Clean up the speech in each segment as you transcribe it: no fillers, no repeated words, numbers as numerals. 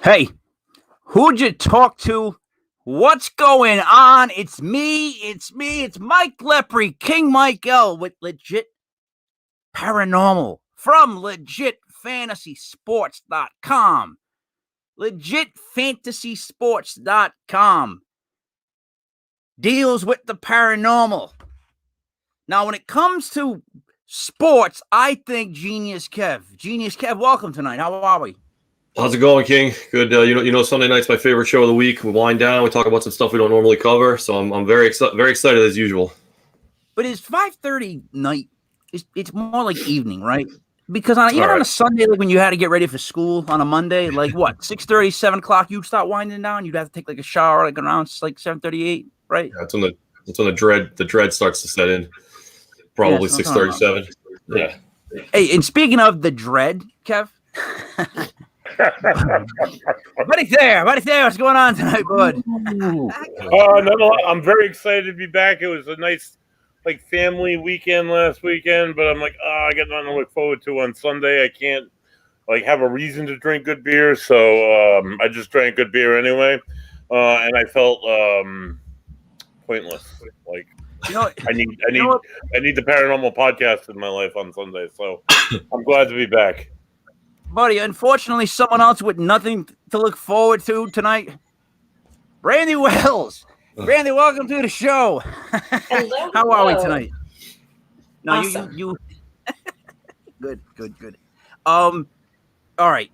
Hey, who'd you talk to? What's going on? It's me. It's Mike Lepre, King Mike L with Legit Paranormal from legitfantasysports.com. Legitfantasysports.com deals with the paranormal. Now, when it comes to sports, I think Genius Kev, welcome tonight. How are we? How's it going, King? Good. Sunday night's my favorite show of the week. We wind down. We talk about some stuff we don't normally cover. So I'm very excited as usual. But it's 5:30 night. It's more like evening, right? Because on a Sunday, like when you had to get ready for school on a Monday, like what, 6:30, 7 o'clock, you'd start winding down. You'd have to take like a shower, like around like 7:38, right? Yeah, it's when the dread starts to set in. Probably 6:37. Yeah. Hey, and speaking of the dread, Kev. Buddy there, what's going on tonight, bud? No, I'm very excited to be back. It was a nice, family weekend last weekend, but I'm like, I got nothing to look forward to on Sunday. I can't, have a reason to drink good beer, so I just drank good beer anyway, and I felt pointless. I need the paranormal podcast in my life on Sunday, so I'm glad to be back. Buddy, unfortunately, someone else with nothing to look forward to tonight. Brandie Wells. Brandy, welcome to the show. Hello. How are we tonight? No, awesome. you Good. All right.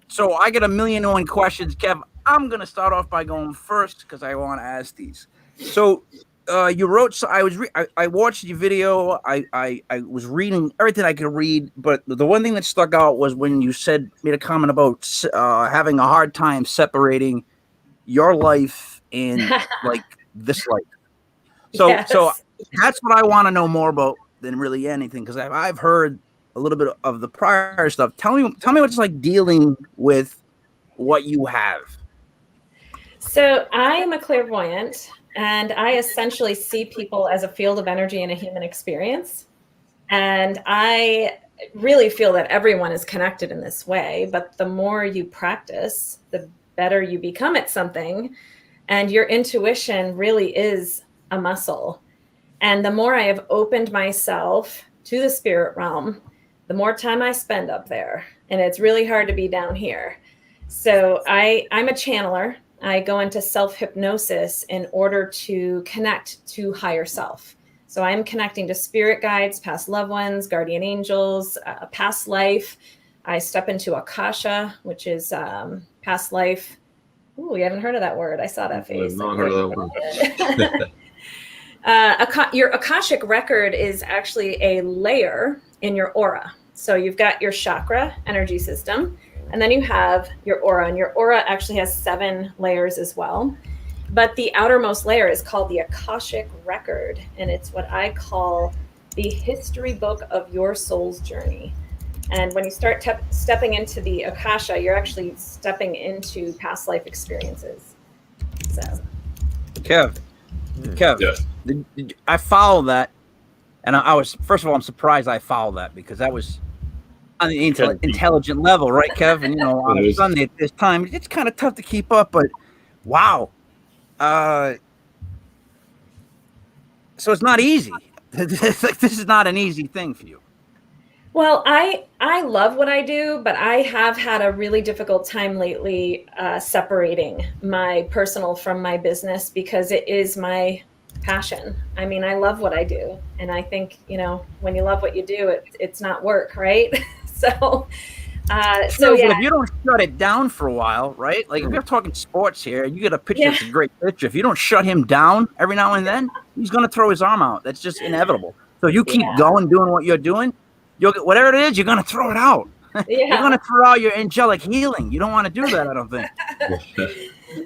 So I got 1,000,001 questions, Kev. I'm gonna start off by going first because I want to ask these. So you wrote. So I watched your video. I was reading everything I could read, but the one thing that stuck out was when you made a comment about having a hard time separating your life and this life. So Yes. so that's what I want to know more about than really anything, because I've heard a little bit of the prior stuff. Tell me what it's like dealing with what you have. So I am a clairvoyant, and I essentially see people as a field of energy and a human experience. And I really feel that everyone is connected in this way, but the more you practice, the better you become at something. And your intuition really is a muscle. And the more I have opened myself to the spirit realm, the more time I spend up there. And it's really hard to be down here. So I'm a channeler. I go into self-hypnosis in order to connect to higher self. So I'm connecting to spirit guides, past loved ones, guardian angels, past life. I step into Akasha, which is past life. Ooh, you haven't heard of that word. I saw that face. I've not heard of that word. Your Akashic record is actually a layer in your aura. So you've got your chakra energy system, and then you have your aura, and your aura actually has 7 layers as well. But the outermost layer is called the Akashic record, and it's what I call the history book of your soul's journey. And when you start stepping into the Akasha, you're actually stepping into past life experiences. So, Kev, Yes. I follow that, and I was, first of all, I'm surprised I followed that, because that was on the intelligent level, right, Kev? And on a Sunday at this time, it's kind of tough to keep up. But wow, so it's not easy. This is not an easy thing for you. well, I love what I do, but I have had a really difficult time lately separating my personal from my business, because it is my passion. I mean, I love what I do. And I think, when you love what you do, it's not work, right? So yeah. If you don't shut it down for a while, right? Like if you're talking sports here, you get a pitcher that's a great pitcher. If you don't shut him down every now and then, he's going to throw his arm out. That's just inevitable. So you keep going, doing what you're doing, you'll get whatever it is, you're going to throw it out. You're going to throw out your angelic healing. You don't want to do that, I don't think.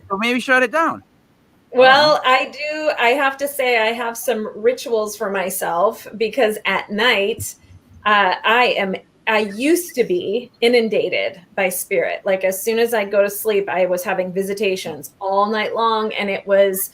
So maybe shut it down. Well, I do. I have to say I have some rituals for myself, because at night I used to be inundated by spirit. Like as soon as I go to sleep, I was having visitations all night long. And it was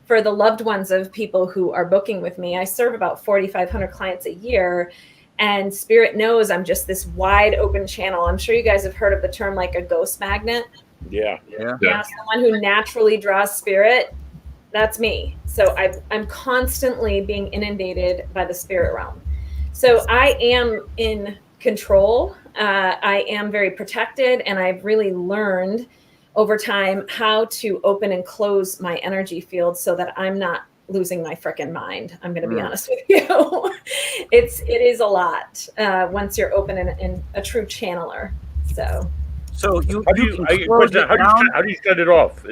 for the loved ones of people who are booking with me. I serve about 4,500 clients a year. And spirit knows I'm just this wide open channel. I'm sure you guys have heard of the term like a ghost magnet. Yeah. Now, someone who naturally draws spirit, that's me. So I'm constantly being inundated by the spirit realm. So I am in control. I am very protected, and I've really learned over time how to open and close my energy field so that I'm not losing my frickin' mind. I'm going to be honest with you. It is a lot once you're open and a true channeler. So how do you shut it off?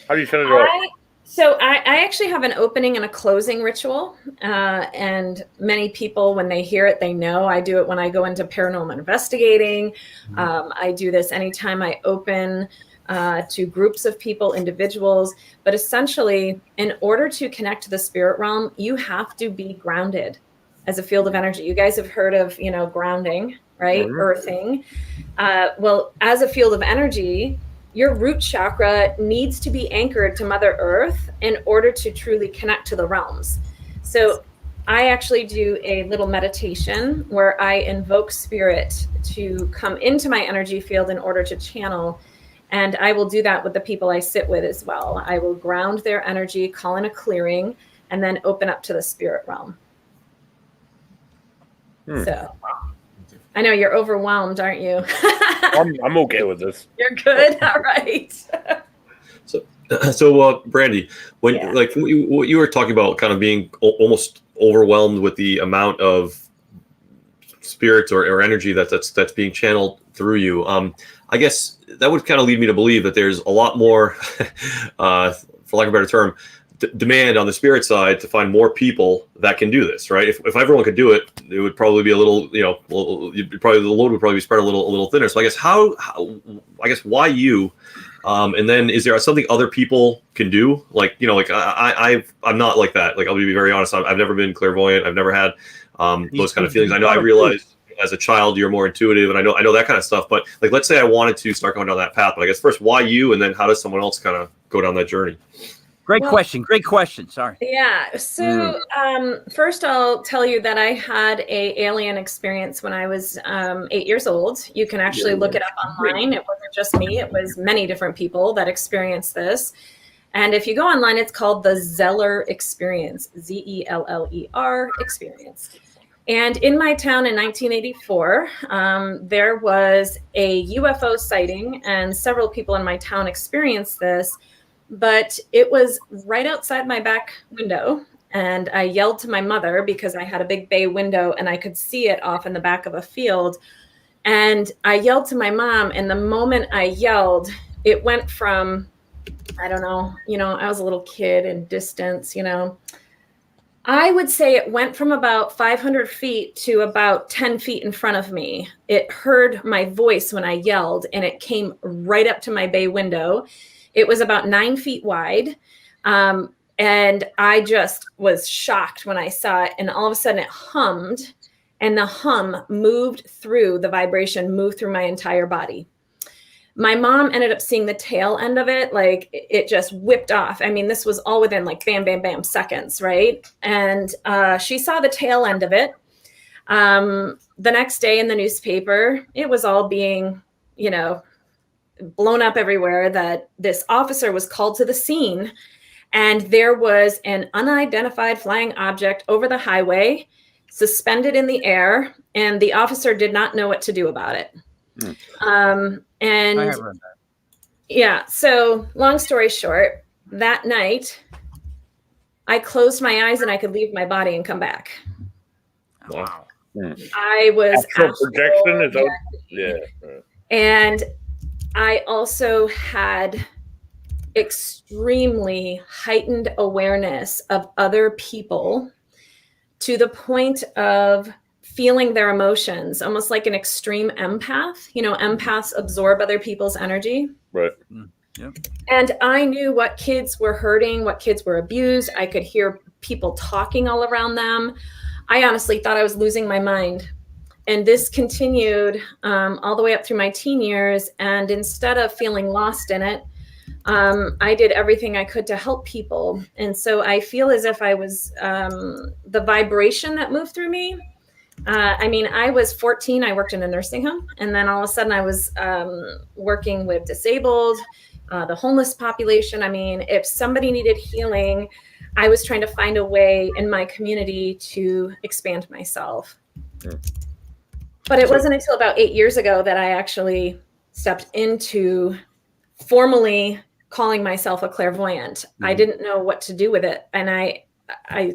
How do you shut it off? So I actually have an opening and a closing ritual. And many people, when they hear it, they know. I do it when I go into paranormal investigating. I do this anytime I open to groups of people, individuals. But essentially, in order to connect to the spirit realm, you have to be grounded as a field of energy. You guys have heard of, grounding, right? Earthing. Well, as a field of energy, your root chakra needs to be anchored to Mother Earth in order to truly connect to the realms. So I actually do a little meditation where I invoke spirit to come into my energy field in order to channel. And I will do that with the people I sit with as well. I will ground their energy, call in a clearing, and then open up to the spirit realm. So I know you're overwhelmed, aren't you? I'm okay with this. You're good. All right. So Brandy, when what you were talking about, kind of being almost overwhelmed with the amount of spirit or energy that's being channeled through you, I guess that would kind of lead me to believe that there's a lot more, for lack of a better term, demand on the spirit side to find more people that can do this, right? If everyone could do it, it would probably be a little, the load would probably be spread a little thinner. So I guess why you? And then is there something other people can do? I'm not like that. Like, I'll be very honest. I've never been clairvoyant. I've never had those kind of feelings. I realized as a child you're more intuitive, and I know that kind of stuff. But like, let's say I wanted to start going down that path. But I guess first, why you? And then how does someone else kind of go down that journey? Great question. Sorry. Yeah. So first I'll tell you that I had a alien experience when I was 8 years old. You can actually look it up online. It wasn't just me. It was many different people that experienced this. And if you go online, it's called the Zeller experience, Zeller experience. And in my town in 1984, there was a UFO sighting, and several people in my town experienced this. But it was right outside my back window, and I yelled to my mother because I had a big bay window and I could see it off in the back of a field. And I yelled to my mom, and the moment I yelled, it went from, I don't know, I was a little kid in distance, I would say it went from about 500 feet to about 10 feet in front of me. It heard my voice when I yelled, and it came right up to my bay window. It was about 9 feet wide. And I just was shocked when I saw it. And all of a sudden it hummed, and the hum moved through, the vibration moved through my entire body. My mom ended up seeing the tail end of it. Like, it just whipped off. I mean, this was all within like bam, bam, bam seconds. Right. And she saw the tail end of it. The next day in the newspaper, it was all being, blown up everywhere, that this officer was called to the scene, and there was an unidentified flying object over the highway, suspended in the air, and the officer did not know what to do about it. And yeah, so long story short, that night I closed my eyes and I could leave my body and come back. Wow. I was astral projection. Is that, yeah. And I also had extremely heightened awareness of other people to the point of feeling their emotions, almost like an extreme empath. Empaths absorb other people's energy. Right. Yeah. And I knew what kids were hurting, what kids were abused. I could hear people talking all around them. I honestly thought I was losing my mind. And this continued all the way up through my teen years. And instead of feeling lost in it, I did everything I could to help people. And so I feel as if I was, the vibration that moved through me I mean, I was 14. I worked in a nursing home, and then all of a sudden I was working with disabled, the homeless population. I mean, if somebody needed healing, I was trying to find a way in my community to expand myself. But it wasn't until about 8 years ago that I actually stepped into formally calling myself a clairvoyant. I didn't know what to do with it. And I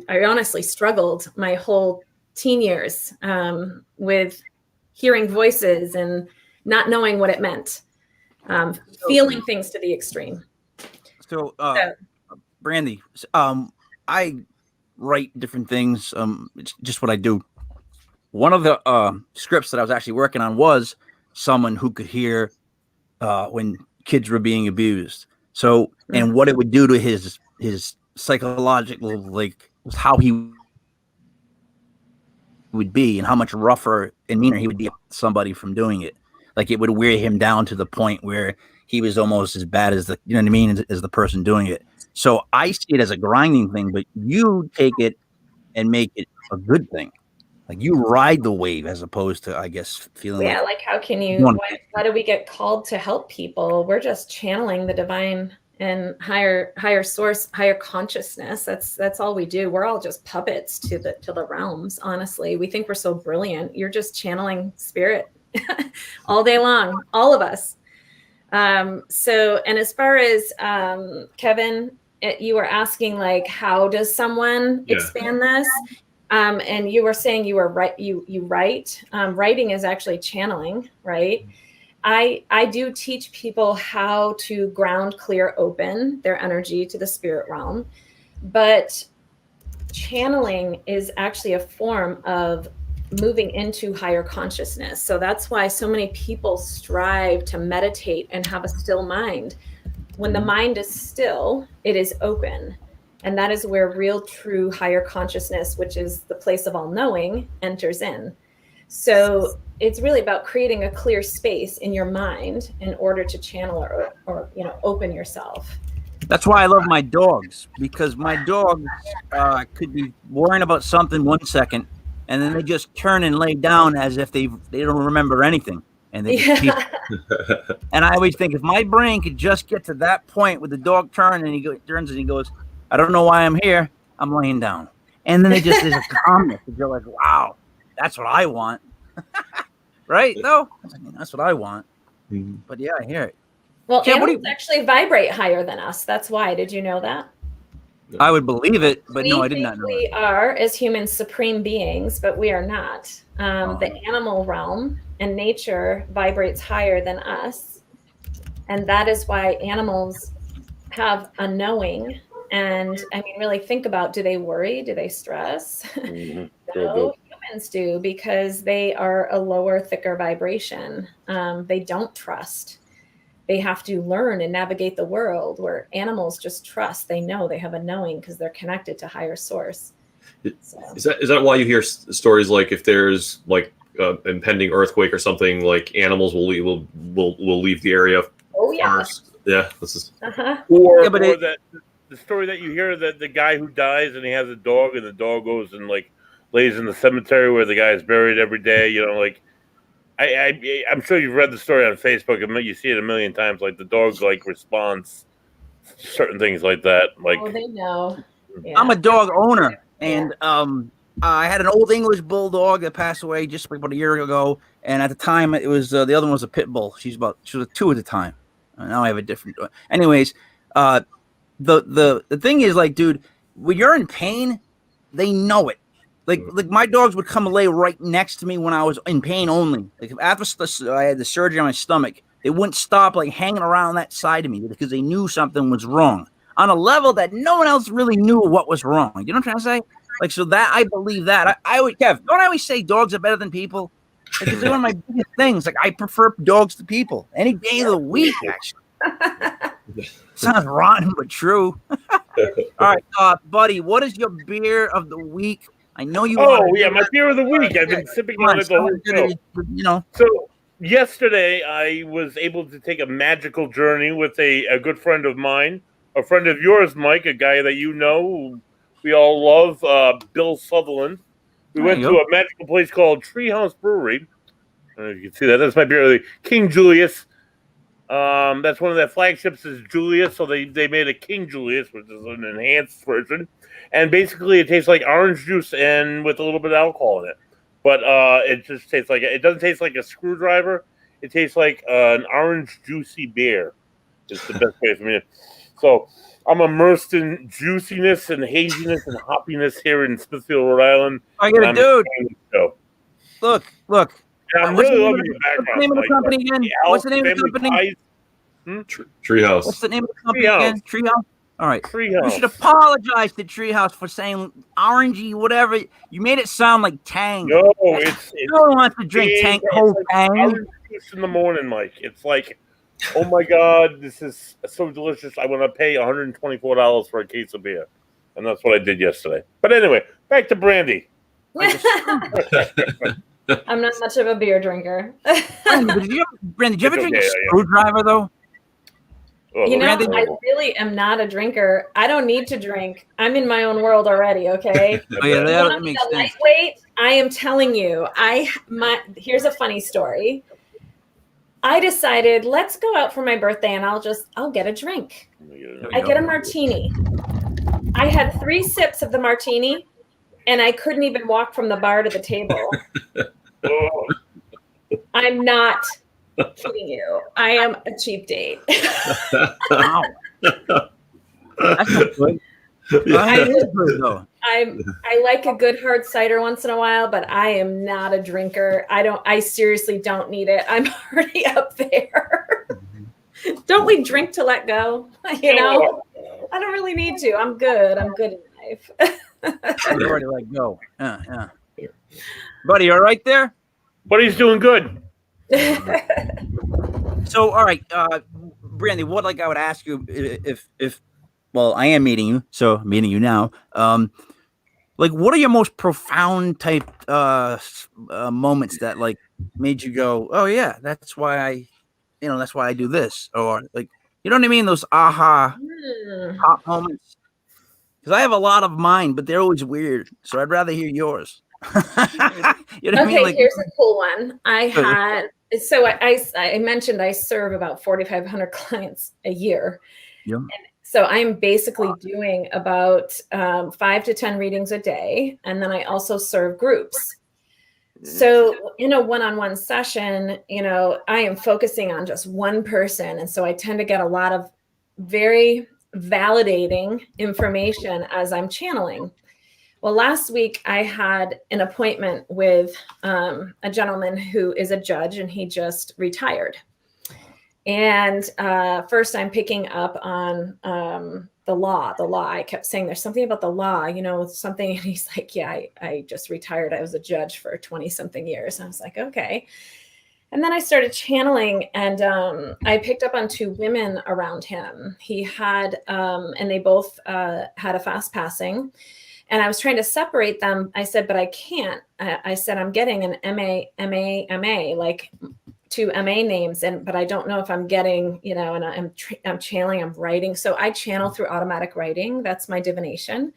honestly struggled my whole teen years with hearing voices and not knowing what it meant, feeling things to the extreme. So, Brandy, I write different things. It's just what I do. One of the scripts that I was actually working on was someone who could hear when kids were being abused. So, and what it would do to his psychological, like how he would be and how much rougher and meaner he would be somebody from doing it. Like it would wear him down to the point where he was almost as bad as the, you know what I mean, as the person doing it. So I see it as a grinding thing, but you take it and make it a good thing. Like you ride the wave as opposed to, I guess, feeling like how can you, why do we get called to help people? We're just channeling the divine and higher source, higher consciousness. That's all we do. We're all just puppets to the realms. Honestly, we think we're so brilliant. You're just channeling spirit all day long, all of us. So, and as far as Kevin, you were asking like, how does someone expand this? And you were saying you were right. You write. Writing is actually channeling, right? I do teach people how to ground, clear, open their energy to the spirit realm, but channeling is actually a form of moving into higher consciousness. So that's why so many people strive to meditate and have a still mind. When the mind is still, it is open. And that is where real, true, higher consciousness, which is the place of all knowing, enters in. So it's really about creating a clear space in your mind in order to channel or open yourself. That's why I love my dogs, because my dogs could be worrying about something 1 second, and then they just turn and lay down as if they don't remember anything, and they just keep. And I always think if my brain could just get to that point with the dog turns and he goes, I don't know why I'm here. I'm laying down, and then there's a calmness. You're like, wow, that's what I want, right? No, that's what I want. But yeah, I hear it. Well, animals actually vibrate higher than us. That's why. Did you know that? I would believe it, but no, I did not know. We are, as humans, supreme beings, but we are not. The animal realm and nature vibrates higher than us. And that is why animals have a knowing. And I mean, really think about, do they worry? Do they stress? No, humans do, because they are a lower, thicker vibration. They don't trust. They have to learn and navigate the world, where animals just trust. They know, they have a knowing because they're connected to higher source. So. Is that why you hear stories like if there's like impending earthquake or something, like animals will leave the area? Oh yeah, first? Yeah. This is or that the story that you hear that the guy who dies and he has a dog and the dog goes and like lays in the cemetery where the guy is buried every day. You know, like. I'm sure you've read the story on Facebook and you see it a million times. Like the dog like responds to certain things like that. Like they know. Yeah. I'm a dog owner, and I had an old English bulldog that passed away just about a year ago. And at the time, it was the other one was a pit bull. She was a 2 at the time. Now I have a different. Anyways, the thing is, like, dude, when you're in pain, they know it. Like my dogs would come and lay right next to me when I was in pain only. Like after I had the surgery on my stomach, they wouldn't stop like hanging around that side of me because they knew something was wrong on a level that no one else really knew what was wrong. You know what I'm trying to say? Like, so that I believe that. I would, Kev, don't I always say dogs are better than people? Like, it's one of my biggest things. Like, I prefer dogs to people any day of the week, actually. Sounds rotten, but true. All right, buddy, what is your beer of the week? I know you. Oh yeah, my beer of the week. I've been sipping on it the whole show. You know. So yesterday, I was able to take a magical journey with a good friend of mine, a friend of yours, Mike, a guy that you know, we all love, Bill Sutherland We went to a magical place called Treehouse Brewery. I don't know if you can see that. That's my beer, King Julius. That's one of their flagships is Julius, so they made a King Julius, which is an enhanced version. And basically, it tastes like orange juice and with a little bit of alcohol in it. But it just tastes like it doesn't taste like a screwdriver. It tastes like an orange juicy beer. It's the best way for me. So I'm immersed in juiciness and haziness and hoppiness here in Smithfield, Rhode Island. I got a dude. Look. And I'm really loving the background. What's the name of the company again? What's the name of the company? Treehouse. What's the name of the company again? Treehouse. All right. Treehouse. You should apologize to Treehouse for saying orangey, whatever. You made it sound like Tang. No, it's no one wants to drink Tang. Cold Tang. Orange juice in the morning, Mike. It's like, oh my God, this is so delicious. I want to pay $124 for a case of beer, and that's what I did yesterday. But anyway, back to Brandy. I'm not much of a beer drinker. Brandy, did you ever drink a screwdriver though? You know, I really am not a drinker. I don't need to drink. I'm in my own world already, okay? That makes sense. Lightweight, I am telling you, here's a funny story. I decided, let's go out for my birthday and I'll get a drink. I get a martini. I had 3 sips of the martini and I couldn't even walk from the bar to the table. I'm not kidding you. I am a cheap date. Wow. That's not good. I like a good hard cider once in a while, but I am not a drinker. I seriously don't need it. I'm already up there. Don't we drink to let go? You know, I don't really need to. I'm good. I'm good in life. You already let go. Yeah. Buddy, all right there? Buddy's doing good. So, all right, Brandy, what I would ask you if well, I am meeting you, so I'm meeting you now. What are your most profound type moments that made you go, oh yeah, that's why I do this, or you know what I mean? Those aha top moments. Because I have a lot of mine, but they're always weird. So I'd rather hear yours. You know what I mean? Here's a cool one. I mentioned I serve about 4,500 clients a year. Yeah. And so I'm basically doing about 5 to 10 readings a day. And then I also serve groups. So in a one-on-one session, I am focusing on just one person. And so I tend to get a lot of very validating information as I'm channeling. Well, last week I had an appointment with a gentleman who is a judge and he just retired. And first I'm picking up on the law. I kept saying there's something about the law, something. And he's like, yeah, I just retired. I was a judge for 20 something years. And I was like, okay. And then I started channeling and I picked up on 2 women around him. He had, and they both had a fast passing. And I was trying to separate them. I said, but I can't. I said, I'm getting an MA, like 2 MA names. But I don't know if I'm getting, and I'm channeling, I'm writing. So I channel through automatic writing. That's my divination.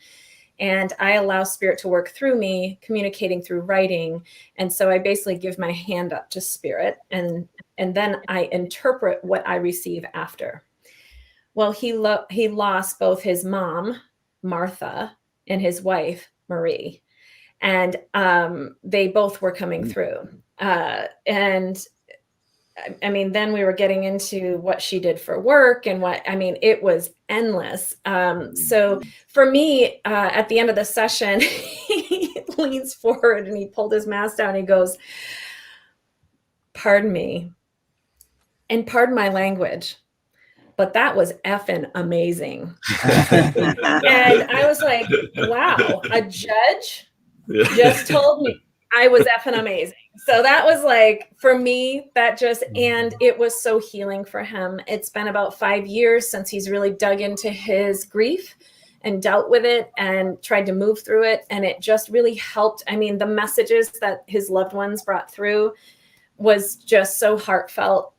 And I allow spirit to work through me, communicating through writing. And so I basically give my hand up to spirit and then I interpret what I receive after. Well, he lost both his mom, Martha, and his wife, Marie. And they both were coming through. And I mean, then we were getting into what she did for work and it was endless. So for me, at the end of the session, he leans forward and he pulled his mask down. He goes, pardon me, and pardon my language, but that was effing amazing. And I was like, wow, a judge just told me I was effing amazing. So that was for me, and it was so healing for him. It's been about 5 years since he's really dug into his grief and dealt with it and tried to move through it. And it just really helped. I mean, the messages that his loved ones brought through was just so heartfelt.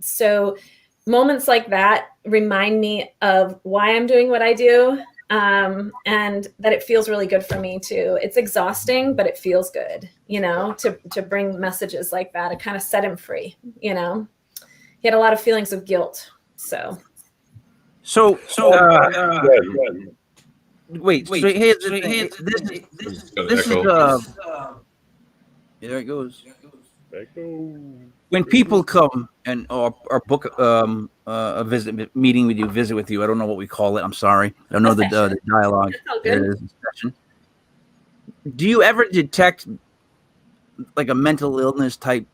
So moments like that remind me of why I'm doing what I do and that it feels really good for me too. It's exhausting, but it feels good, to bring messages like that. It kind of set him free. He had a lot of feelings of guilt. So wait. So here's the thing. This is there it goes. When people come and or book a meeting with you, visit with you, I don't know what we call it. I'm sorry, I don't know the dialogue. There is a session. Do you ever detect like a mental illness type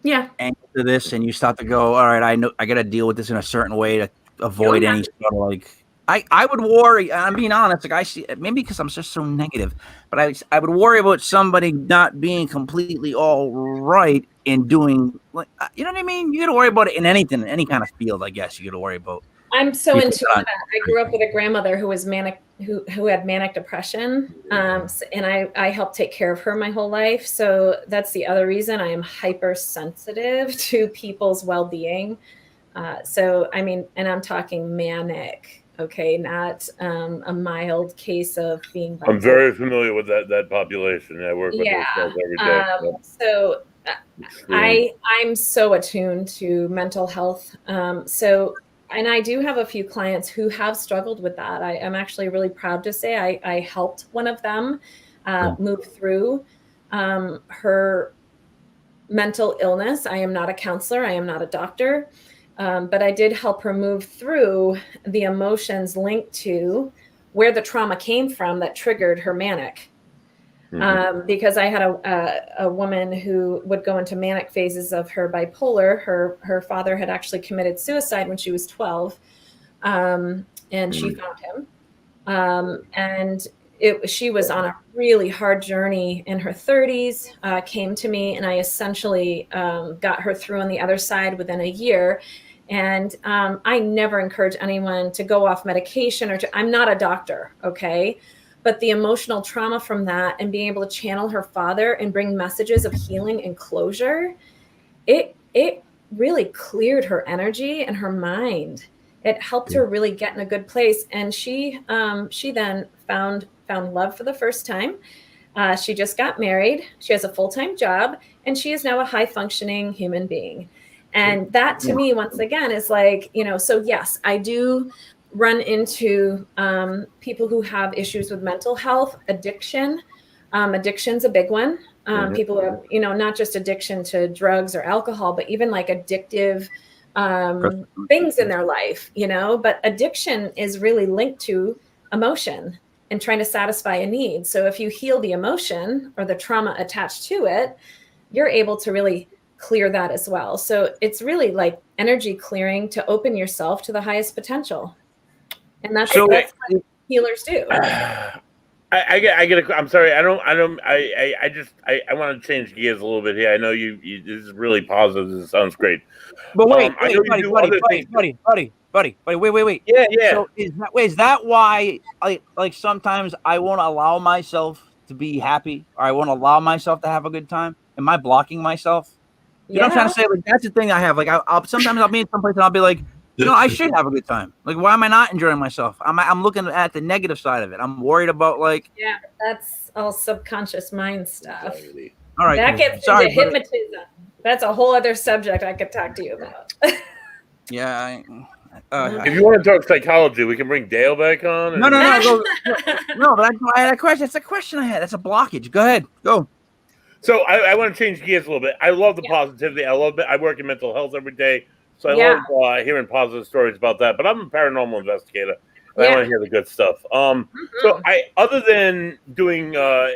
angle to this, and you start to go, all right, I know I got to deal with this in a certain way to avoid any sort of like. I would worry. I'm being honest. Like I see, maybe because I'm just so negative, but I would worry about somebody not being completely all right in doing, like, you know what I mean. You got to worry about it in anything, any kind of field. I guess you got to worry about. I'm so in tune with that. I grew up with a grandmother who was manic, who had manic depression, and I helped take care of her my whole life. So that's the other reason I am hypersensitive to people's well-being. So I mean, and I'm talking manic. Okay, not a mild case of being bipolar. I'm very familiar with that population. I work with those guys every day. So I'm so attuned to mental health. And I do have a few clients who have struggled with that. I'm actually really proud to say I helped one of them move through her mental illness. I am not a counselor. I am not a doctor. But I did help her move through the emotions linked to where the trauma came from that triggered her manic. Because I had a woman who would go into manic phases of her bipolar. Her father had actually committed suicide when she was 12, and she found him. And she was on a really hard journey in her 30s, came to me, and I essentially got her through on the other side within a year. And I never encourage anyone to go off medication I'm not a doctor, okay? But the emotional trauma from that and being able to channel her father and bring messages of healing and closure, it really cleared her energy and her mind. It helped her really get in a good place. And she then found love for the first time. She just got married. She has a full-time job, and she is now a high-functioning human being. And that to me, once again, is like, so yes, I do run into people who have issues with mental health, addiction. Addiction's a big one. People who have, not just addiction to drugs or alcohol, but even like addictive things in their life, but addiction is really linked to emotion and trying to satisfy a need. So if you heal the emotion or the trauma attached to it, you're able to really clear that as well. So it's really like energy clearing to open yourself to the highest potential. And that's what healers do. I get I'm sorry. I want to change gears a little bit here. I know you this is really positive. This sounds great. But wait, buddy, wait. Yeah. So is that why like sometimes I won't allow myself to be happy, or I won't allow myself to have a good time? Am I blocking myself? You know what I'm trying to say? Like, that's the thing I have. Like, sometimes I'll be in some place and I'll be like, I should have a good time. Like, why am I not enjoying myself? I'm looking at the negative side of it. I'm worried about that's all subconscious mind stuff. All right, that gets into hypnotism. That's a whole other subject I could talk to you about. Yeah. If you want to talk psychology, we can bring Dale back on. No. But I had a question. That's a question I had. That's a blockage. Go ahead. Go. So I want to change gears a little bit. I love the positivity. I love it. I work in mental health every day, so I love hearing positive stories about that. But I'm a paranormal investigator. I want to hear the good stuff. So other than doing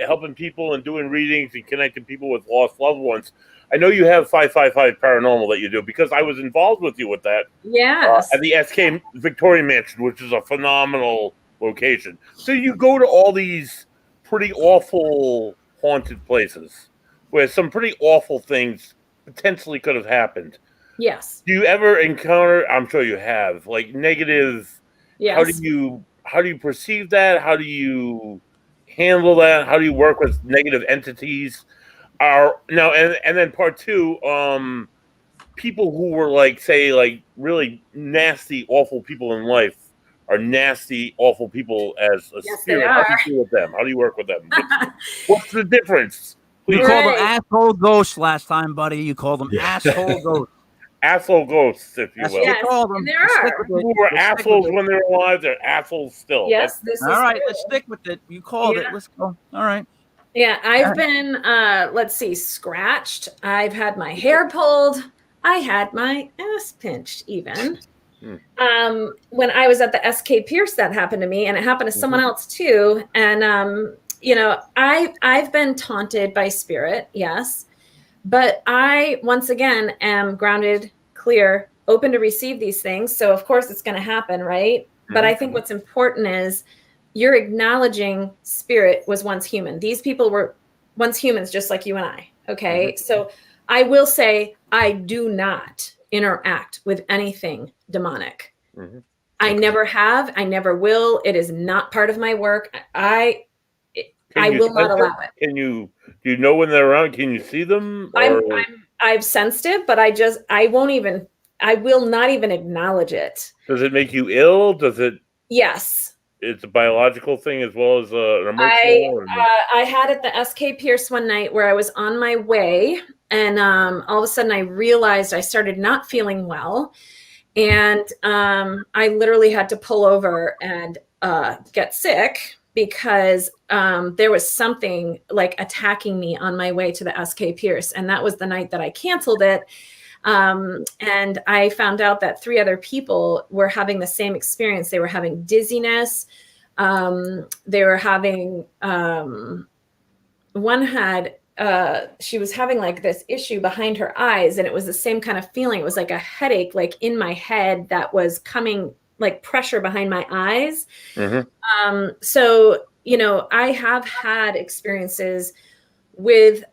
helping people and doing readings and connecting people with lost loved ones, I know you have 555 Paranormal that you do, because I was involved with you with that. Yes. At the SK Victoria Mansion, which is a phenomenal location. So you go to all these pretty awful haunted places where some pretty awful things potentially could have happened. Yes. Do you ever encounter, I'm sure you have, like negative, how do you perceive that? How do you handle that? How do you work with negative entities? And then part two, people who were like, say, like really nasty, awful people in life are nasty, awful people as a Yes, spirit. they How do are. you deal with them? How do you work with them? What's the difference? You Please. called them Right. asshole ghosts last time, buddy. You called them Yeah. asshole ghosts. Asshole ghosts, if you That's will. what you Yes, call them. and there Let's stick are. with it. People who were Let's stick with assholes it. when they were alive, they're assholes still. Yes, this is All right, true. let's stick with it. You called it. Yeah. Let's go. All right. Yeah, I've been, let's see, scratched. I've had my hair pulled. I had my ass pinched even. When I was at the SK Pierce, that happened to me, and it happened to someone else too. And, you know, I've been taunted by spirit, yes. But I, once again, am grounded, clear, open to receive these things. So, of course, it's going to happen, right? But I think what's important is you're acknowledging spirit was once human. These people were once humans, just like you and I. Okay. So I will say I do not interact with anything demonic. I never have. I never will. It is not part of my work. I will not allow it. Do you know when they're around? Can you see them? I've sensed it, but I will not even acknowledge it. Does it make you ill? Does it? Yes. It's a biological thing as well as an emotional one. I had at the SK Pierce one night where I was on my way, and all of a sudden I realized I started not feeling well, and I literally had to pull over and get sick because there was something like attacking me on my way to the SK Pierce, and that was the night that I canceled it. And I found out that 3 other people were having the same experience. They were having dizziness. They were having, one had, she was having like this issue behind her eyes, and it was the same kind of feeling. It was like a headache, like in my head that was coming like pressure behind my eyes. So, you know, I have had experiences with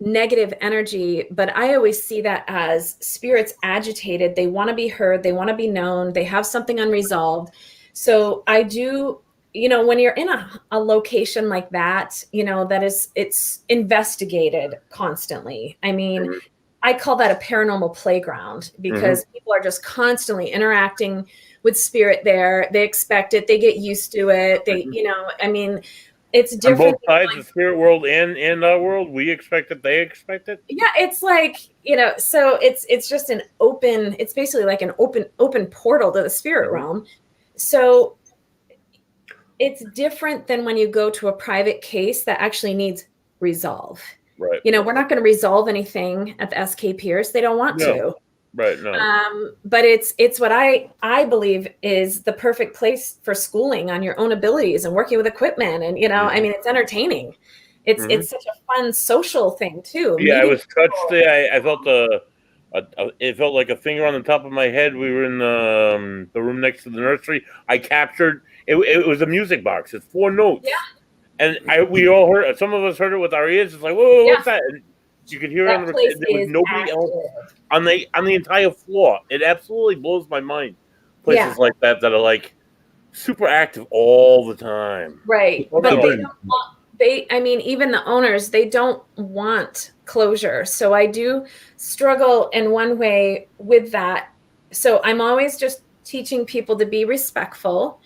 negative energy, but I always see that as spirits agitated. They want to be heard. They want to be known. They have something unresolved. So I do, you know, when you're in a location like that, you know, it's investigated constantly. I mean, I call that a paranormal playground because people are just constantly interacting with spirit there. They expect it. They get used to it. They, you know, I mean, it's different. On both sides, the spirit world and our world, we expect it, they expect it. Yeah, it's like, you know, so it's just an open, it's basically like an open portal to the spirit realm. So it's different than when you go to a private case that actually needs resolve. Right. You know, we're not going to resolve anything at the SK Pierce. They don't want to. Right. No. But it's what I believe is the perfect place for schooling on your own abilities and working with equipment. And, you know, I mean, it's entertaining. It's such a fun social thing too. Yeah, I was touched there. I felt it felt like a finger on the top of my head. We were in the room next to the nursery. I captured it. It was a music box. It's 4 notes. Yeah. And we all heard. Some of us heard it with our ears. It's like, whoa, what's that? And you could hear it on the place. There was nobody else on the entire floor. It absolutely blows my mind. Places like that are like super active all the time. Right, but they don't want. I mean, even the owners, they don't want closure. So I do struggle in one way with that. So I'm always just teaching people to be respectful,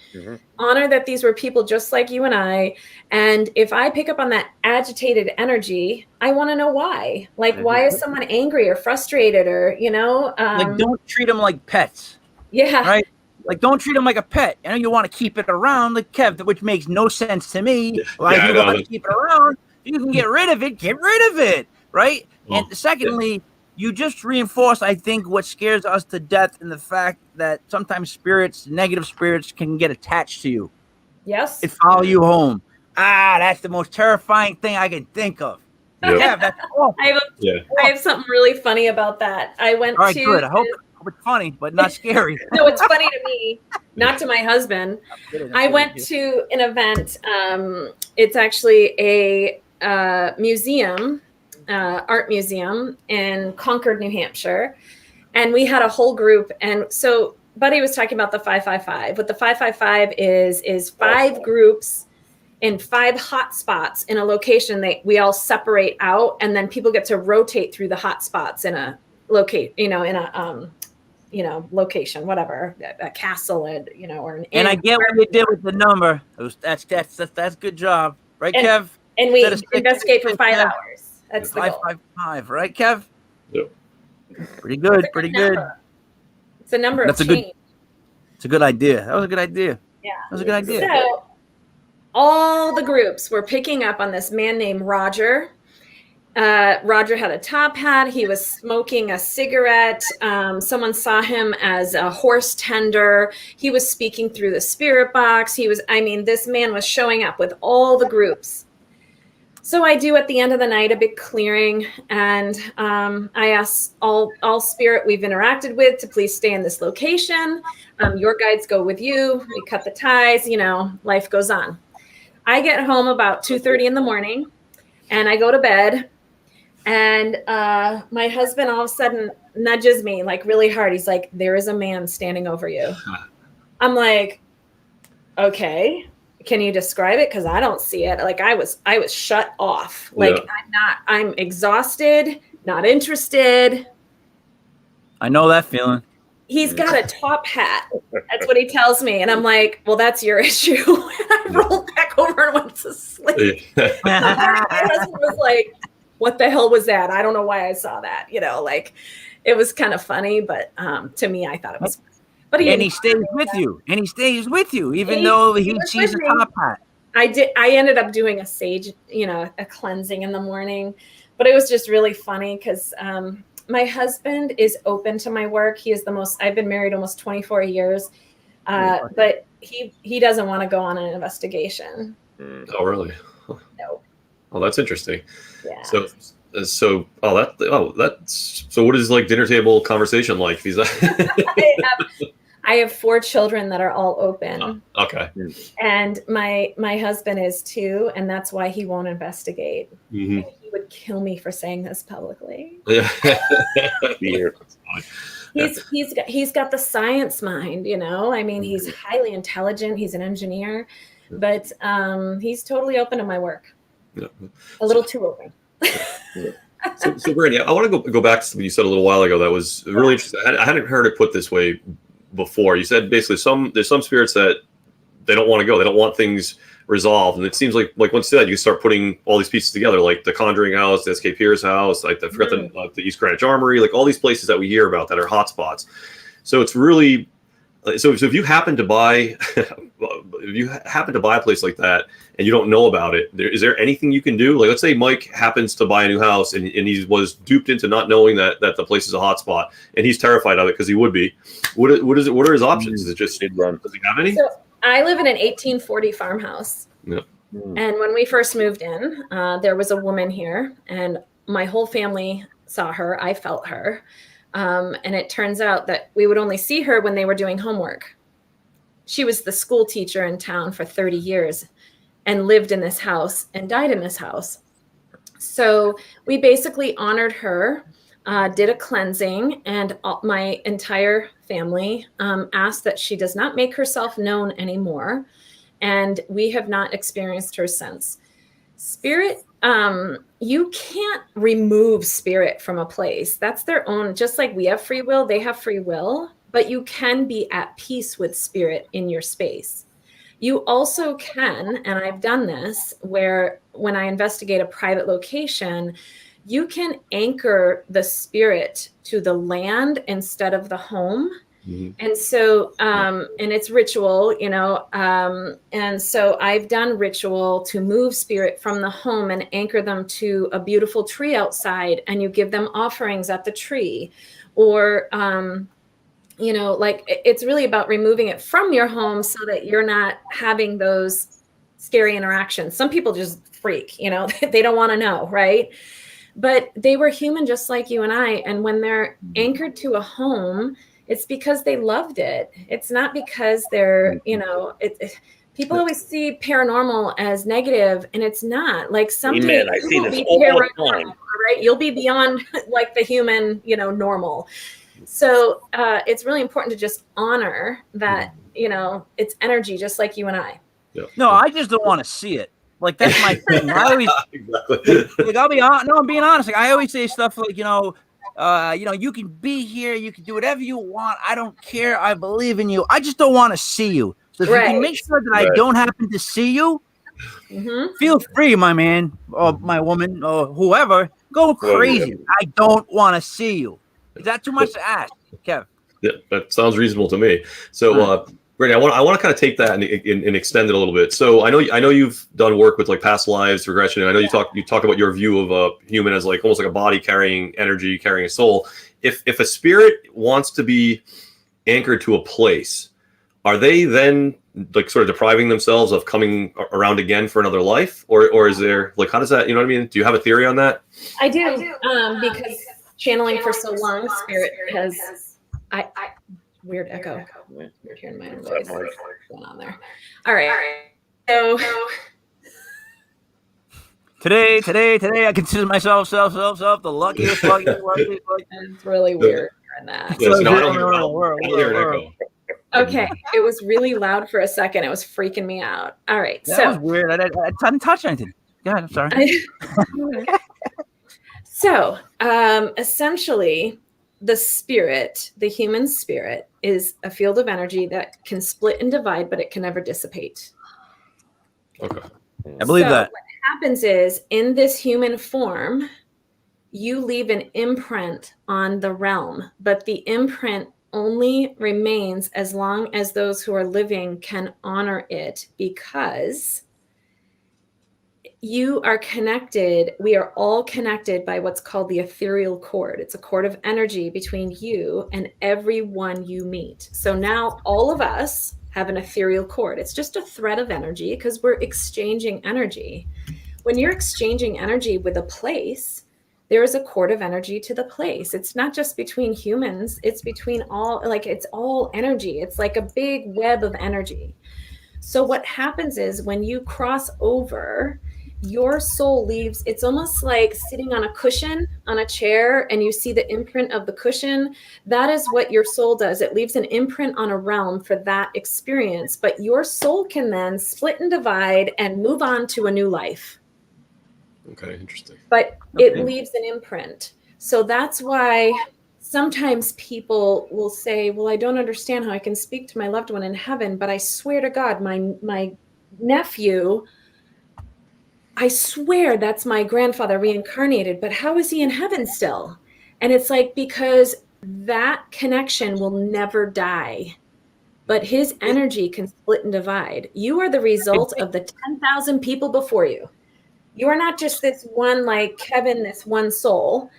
honor that these were people just like you and I. And if I pick up on that agitated energy, I want to know why. Like, why is someone angry or frustrated or, you know? Like, don't treat them like pets. Yeah. Right? Like, don't treat them like a pet. You know, you want to keep it around, like Kev, which makes no sense to me. Like, you want to keep it around. If you can get rid of it, get rid of it. Right? And secondly, you just reinforce, I think, what scares us to death in the fact that sometimes spirits, negative spirits, can get attached to you. Yes. It follow you home. That's the most terrifying thing I can think of. Yeah, that's awful. I have something really funny about that. I went All right, to. good. I hope it's funny, but not scary. No, it's funny to me, not to my husband. I went to an event. It's actually a museum. Art museum in Concord, New Hampshire. And we had a whole group. And so Buddy was talking about the 555. What the 555 is 5 groups in 5 hot spots in a location. We all separate out, and then people get to rotate through the hot spots in a location, whatever, a castle, or an inn. And I get what you did with the number. That's good job, right, Kev? And we Instead of 6, investigate for 5 Kev, hours. That's the goal. 555, right, Kev? Yep. Pretty good, pretty good. It's a number of change. It's a good idea. That was a good idea. Yeah. That was a good idea. So all the groups were picking up on this man named Roger. Roger had a top hat. He was smoking a cigarette. Someone saw him as a horse tender. He was speaking through the spirit box. This man was showing up with all the groups. So I do at the end of the night a big clearing, and I ask all spirit we've interacted with to please stay in this location. Your guides go with you. We cut the ties. Life goes on. I get home about 2:30 in the morning, and I go to bed. And my husband all of a sudden nudges me like really hard. He's like, "There is a man standing over you." I'm like, "Okay, can you describe it? Because I don't see it." Like I was shut off. Like I'm exhausted, not interested. I know that feeling. He's got a top hat. That's what he tells me. And I'm like, "Well, that's your issue." And I rolled back over and went to sleep. My husband was like, "What the hell was that? I don't know why I saw that." It was kind of funny, but to me, I thought it was. But he stays with you. And he stays with you, even though he sees a top hat. I ended up doing a sage, a cleansing in the morning, but it was just really funny because my husband is open to my work. I've been married almost 24 years, but he doesn't want to go on an investigation. Oh, really? No. Oh, that's interesting. Yeah. So what is like dinner table conversation like? I have 4 children that are all open. Oh, okay. And my husband is too, and that's why he won't investigate. Mm-hmm. He would kill me for saying this publicly. Yeah. He's got the science mind, he's highly intelligent. He's an engineer, but he's totally open to my work. Yeah. A little too open. So Brandy, I want to go back to something you said a little while ago that was really interesting. I hadn't heard it put this way before. You said basically there's some spirits that they don't want to go. They don't want things resolved. And it seems like once you said, you start putting all these pieces together, like the Conjuring House, the S.K. Pierce house, like I forgot the East Greenwich Armory, like all these places that we hear about that are hotspots. So it's really, so if you happen to buy, a place like that and you don't know about it, is there anything you can do? Like, let's say Mike happens to buy a new house and he was duped into not knowing that the place is a hotspot and he's terrified of it because he would be. What are his options? Is it just run? Does he have any? So I live in an 1840 farmhouse. Yeah. And when we first moved in, there was a woman here and my whole family saw her. I felt her. And it turns out that we would only see her when they were doing homework. She was the school teacher in town for 30 years and lived in this house and died in this house. So we basically honored her, did a cleansing, and my entire family asked that she does not make herself known anymore. And we have not experienced her since. Spirit, you can't remove spirit from a place. That's their own, just like we have free will, they have free will, but you can be at peace with spirit in your space. You also can, and I've done this, where when I investigate a private location, you can anchor the spirit to the land instead of the home. Mm-hmm. And so, and it's ritual, and so I've done ritual to move spirit from the home and anchor them to a beautiful tree outside, and you give them offerings at the tree, or, like it's really about removing it from your home so that you're not having those scary interactions. Some people just freak, they don't want to know, right? But they were human just like you and I. And when they're anchored to a home, it's because they loved it. It's not because they're, people always see paranormal as negative, and it's not. Like someday I see this all the time. Right? You'll be beyond like the human, normal. So it's really important to just honor that, it's energy, just like you and I. Yeah. No, I just don't want to see it. Like that's my thing. I always, exactly. like I'm being honest. Like I always say stuff like, You can be here. You can do whatever you want. I don't care. I believe in you. I just don't want to see you. So if you can make sure that I don't happen to see you, feel free, my man or my woman or whoever. Go crazy. I don't want to see you. Is that too much to ask, Kev? Yeah, that sounds reasonable to me. So, Brandy, I want to kind of take that and extend it a little bit. So I know you've done work with like past lives regression. And I know you talk about your view of a human as like almost like a body carrying energy, carrying a soul. If a spirit wants to be anchored to a place, are they then like sort of depriving themselves of coming around again for another life, or is there like, how does that, you know what I mean? Do you have a theory on that? I do, because channeling for so long, spirit has weird echo. We're hearing my own voice. What's going on there? All right. So today, I consider myself the luckiest. It's really weird hearing that. Yes, no, I don't hear an echo. Okay, it was really loud for a second. It was freaking me out. All right, that was weird. I didn't touch anything. Yeah, I'm sorry. So, essentially, the human spirit, is a field of energy that can split and divide, but it can never dissipate. Okay. I believe that. What happens is, in this human form, you leave an imprint on the realm, but the imprint only remains as long as those who are living can honor it, because you are connected. We are all connected by what's called the ethereal cord. It's a cord of energy between you and everyone you meet. So now all of us have an ethereal cord. It's just a thread of energy because we're exchanging energy. When you're exchanging energy with a place, there is a cord of energy to the place. It's not just between humans. It's between all, like it's all energy. It's like a big web of energy. So what happens is when you cross over, your soul leaves, it's almost like sitting on a cushion on a chair and you see the imprint of the cushion. That is what your soul does. It leaves an imprint on a realm for that experience, but your soul can then split and divide and move on to a new life. Okay, interesting. But it leaves an imprint. So that's why sometimes people will say, well, I don't understand how I can speak to my loved one in heaven, but I swear to God, my nephew, I swear that's my grandfather reincarnated, but how is he in heaven still? And it's like, because that connection will never die, but his energy can split and divide. You are the result of the 10,000 people before you. You are not just this one, like Kevin, this one soul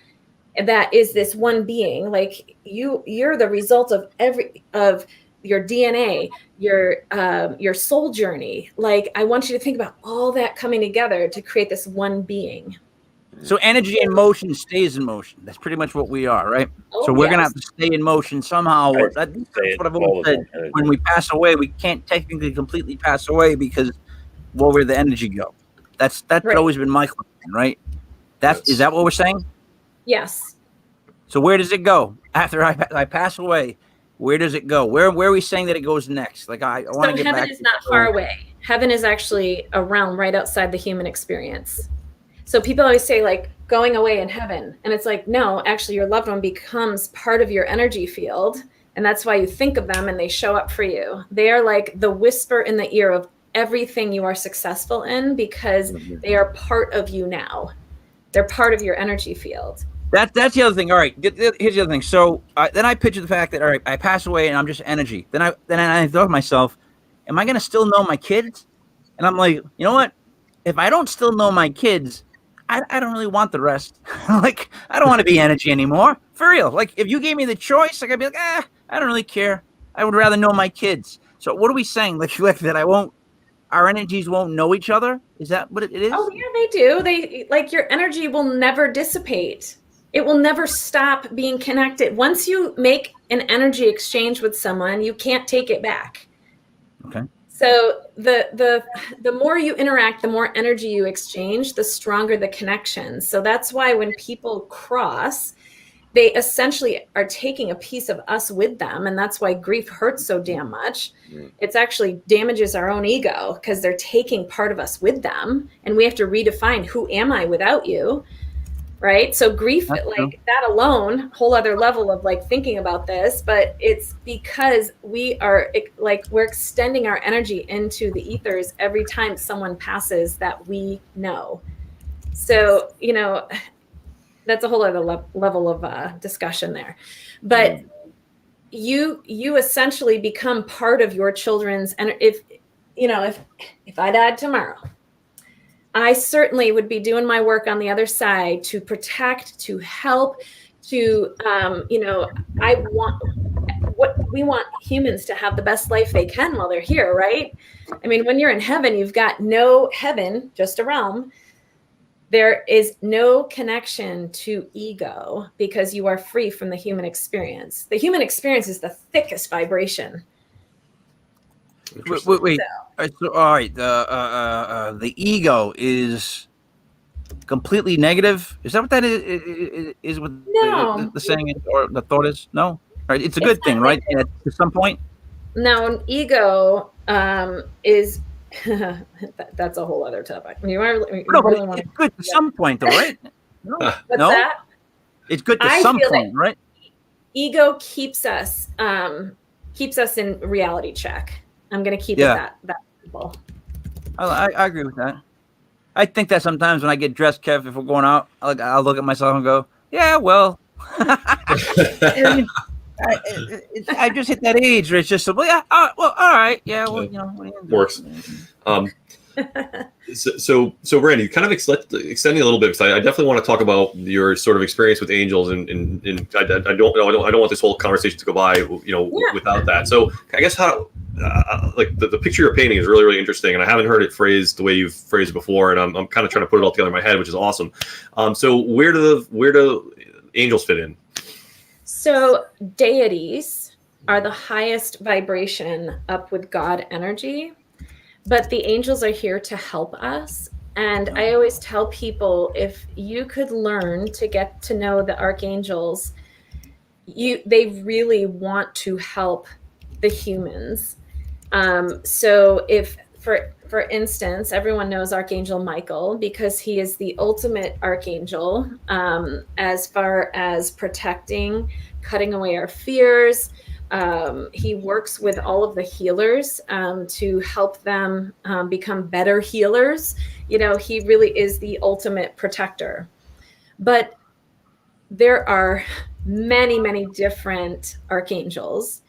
that is this one being. Like you're the result of your DNA, your soul journey. Like, I want you to think about all that coming together to create this one being. So energy in motion stays in motion. That's pretty much what we are, right? Oh, so we're going to have to stay in motion somehow. That's what I've always said. When we pass away, we can't technically completely pass away because where the energy go? That's right. Always been my question, right? Is that what we're saying? Yes. So where does it go after I pass away? Where does it go? Where are we saying that it goes next? Like I want to get back. Heaven is not far away. Heaven is actually a realm right outside the human experience. So people always say like going away in heaven. And it's like, no, actually your loved one becomes part of your energy field. And that's why you think of them and they show up for you. They are like the whisper in the ear of everything you are successful in, because they are part of you now. They're part of your energy field. That's the other thing. All right, here's the other thing. So then I picture the fact that, all right, I pass away and I'm just energy. Then I thought to myself, am I going to still know my kids? And I'm like, you know what? If I don't still know my kids, I don't really want the rest. Like, I don't want to be energy anymore. For real. Like, if you gave me the choice, like, I'd be like, I don't really care. I would rather know my kids. So what are we saying? Like that our energies won't know each other? Is that what it is? Oh, yeah, they do. Like, your energy will never dissipate. It will never stop being connected. Once you make an energy exchange with someone, you can't take it back. Okay. So the more you interact, the more energy you exchange, the stronger the connection. So that's why when people cross, they essentially are taking a piece of us with them. And that's why grief hurts so damn much. It's actually damages our own ego because they're taking part of us with them. And we have to redefine, who am I without you? right? So grief, That's true. like that alone, whole other level of like thinking about this, but it's because we are like, we're extending our energy into the ethers every time someone passes that we know. So, you know, that's a whole other level of discussion there. But you essentially become part of your children's, and if I died tomorrow, I certainly would be doing my work on the other side to protect, to help, to, we want humans to have the best life they can while they're here, right? I mean, when you're in heaven, you've got no heaven, just a realm. There is no connection to ego because you are free from the human experience. The human experience is the thickest vibration. Wait. So, all right. The ego is completely negative. Is that what that is what No. the saying is, or the thought is? No. All right. It's a good thing, right? Yeah, to some point. No, ego is that's a whole other topic. It's good to some point, though, right? What's that? It's good to some point, right? Ego keeps us in reality check. I'm going to keep it that simple. I agree with that. I think that sometimes when I get dressed, Kev, if we're going out, I'll look at myself and go, yeah, well. I just hit that age where it's just, well, all right. Yeah, well, works. So Brandy, kind of extending a little bit, because I definitely want to talk about your sort of experience with angels, and I don't want this whole conversation to go by, without that. So I guess how, like the picture you're painting is really, really interesting, and I haven't heard it phrased the way you've phrased it before, and I'm kind of trying to put it all together in my head, which is awesome. So where do angels fit in? So deities are the highest vibration up with God energy. But the angels are here to help us. And I always tell people, if you could learn to get to know the archangels, they really want to help the humans. So if, for instance, everyone knows Archangel Michael because he is the ultimate archangel as far as protecting, cutting away our fears. He works with all of the healers to help them become better healers. He really is the ultimate protector. But there are many, many different archangels.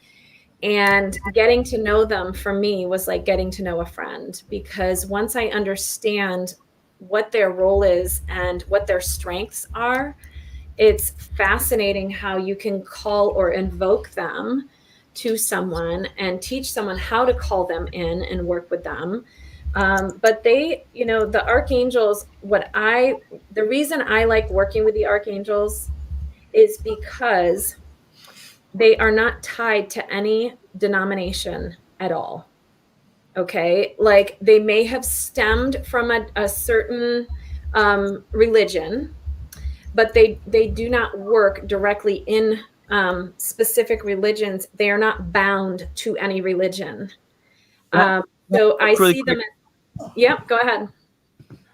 And getting to know them for me was like getting to know a friend, because once I understand what their role is and what their strengths are, it's fascinating how you can call or invoke them to someone and teach someone how to call them in and work with them. But they, the archangels, the reason I like working with the archangels is because they are not tied to any denomination at all. Okay. Like they may have stemmed from a certain religion, but they do not work directly in specific religions. They are not bound to any religion. So I see them as, go ahead.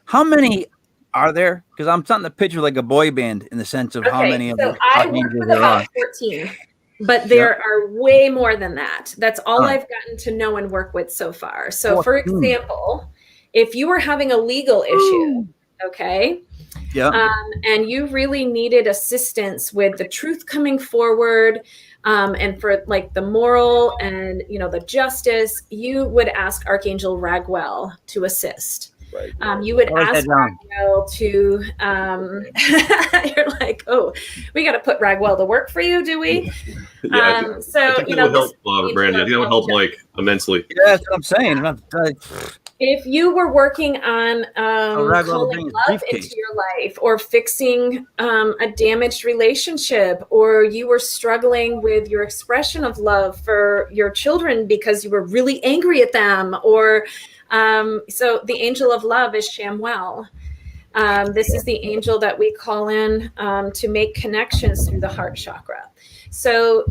How many are there? Because I'm starting to picture like a boy band in the sense of how many of them there are. 14, but there are way more than that. That's all I've gotten to know and work with so far. So for example, if you were having a legal issue, okay, and you really needed assistance with the truth coming forward, and for like the moral and the justice, you would ask Archangel Raguel to assist. Right. You would ask Raguel to you're like, oh, we got to put Raguel to work for you, do we? I think that would help, Brandy. I think that would help Mike immensely. Yeah, that's what I'm saying. If you were working on calling love into your life, or fixing a damaged relationship, or you were struggling with your expression of love for your children because you were really angry at them, or so the angel of love is Shamwell. This is the angel that we call in to make connections through the heart chakra. So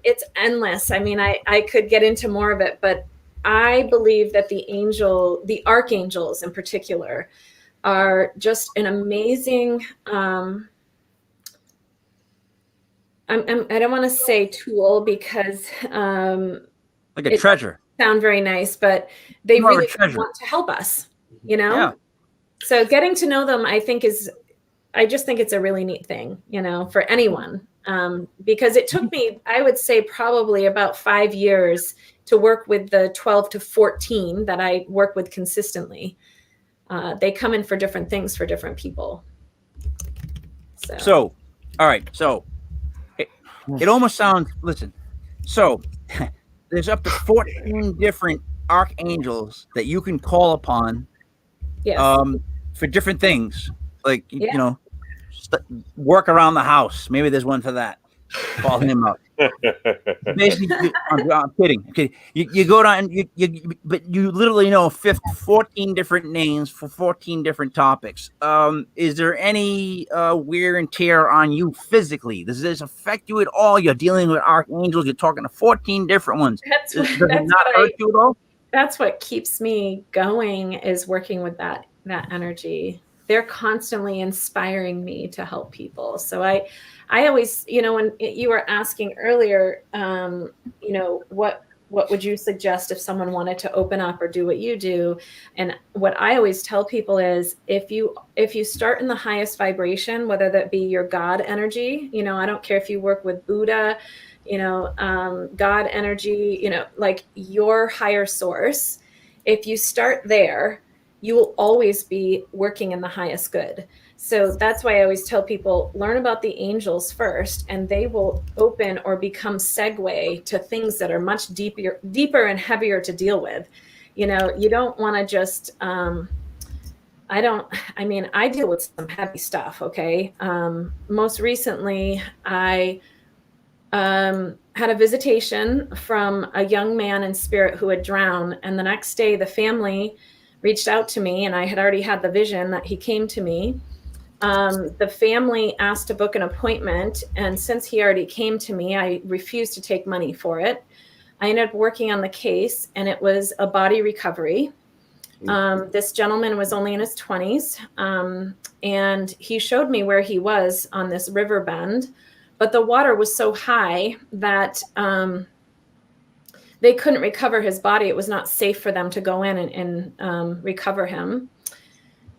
it's endless. I mean, I could get into more of it, but I believe that the archangels in particular, are just an amazing, I don't want to say tool because like a treasure. Sound very nice, but they More of a really treasure. want to help us, you know? Yeah. So getting to know them, I just think it's a really neat thing, you know, for anyone. Because it took me, I would say probably about 5 years to work with the 12 to 14 that I work with consistently. They come in for different things for different people. So all right. So it almost sounds, listen, so there's up to 14 different archangels that you can call upon for different things. Like, you know, work around the house. Maybe there's one for that. Call him up. Basically, I'm kidding. Okay, you go down, but you literally know 14 different names for 14 different topics. Is there any wear and tear on you physically? Does this affect you at all? You're dealing with archangels. You're talking to 14 different ones. Does it not hurt you at all? That's what keeps me going, is working with that energy. They're constantly inspiring me to help people. So I always, you know, when you were asking earlier, you know, what would you suggest if someone wanted to open up or do what you do? And what I always tell people is, if you start in the highest vibration, whether that be your God energy, you know, I don't care if you work with Buddha, you know, God energy, you know, like your higher source, if you start there, you will always be working in the highest good. So that's why I always tell people, learn about the angels first, and they will open or become segue to things that are much deeper and heavier to deal with. You know, you don't want to just, I deal with some heavy stuff. Okay. Most recently, I had a visitation from a young man in spirit who had drowned. And the next day, the family reached out to me, and I had already had the vision that he came to me. The family asked to book an appointment, and since he already came to me, I refused to take money for it. I ended up working on the case, and it was a body recovery. This gentleman was only in his 20s, and he showed me where he was on this river bend, but the water was so high that they couldn't recover his body. It was not safe for them to go in and recover him.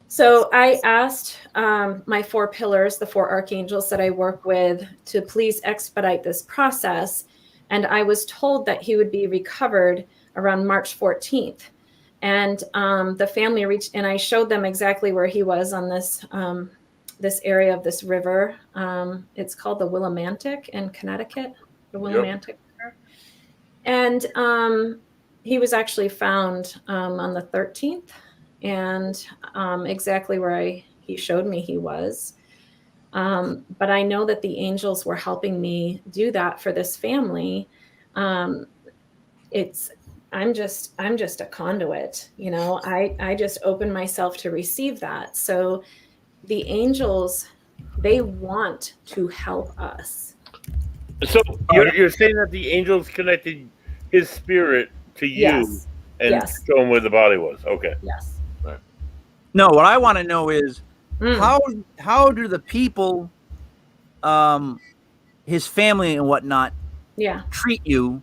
So I asked my 4 pillars, the 4 archangels that I work with, to please expedite this process. And I was told that he would be recovered around March 14th. And the family reached, and I showed them exactly where he was on this this area of this river. It's called the Willimantic in Connecticut, the Willimantic River. And he was actually found on the 13th, and exactly where he showed me he was. But I know that the angels were helping me do that for this family. I'm just a conduit, you know. I just open myself to receive that. So the angels, they want to help us. So you're saying that the angels connected his spirit to you, and show him where the body was. Okay. Yes. Right. No, what I want to know is how do the people, his family and whatnot, treat you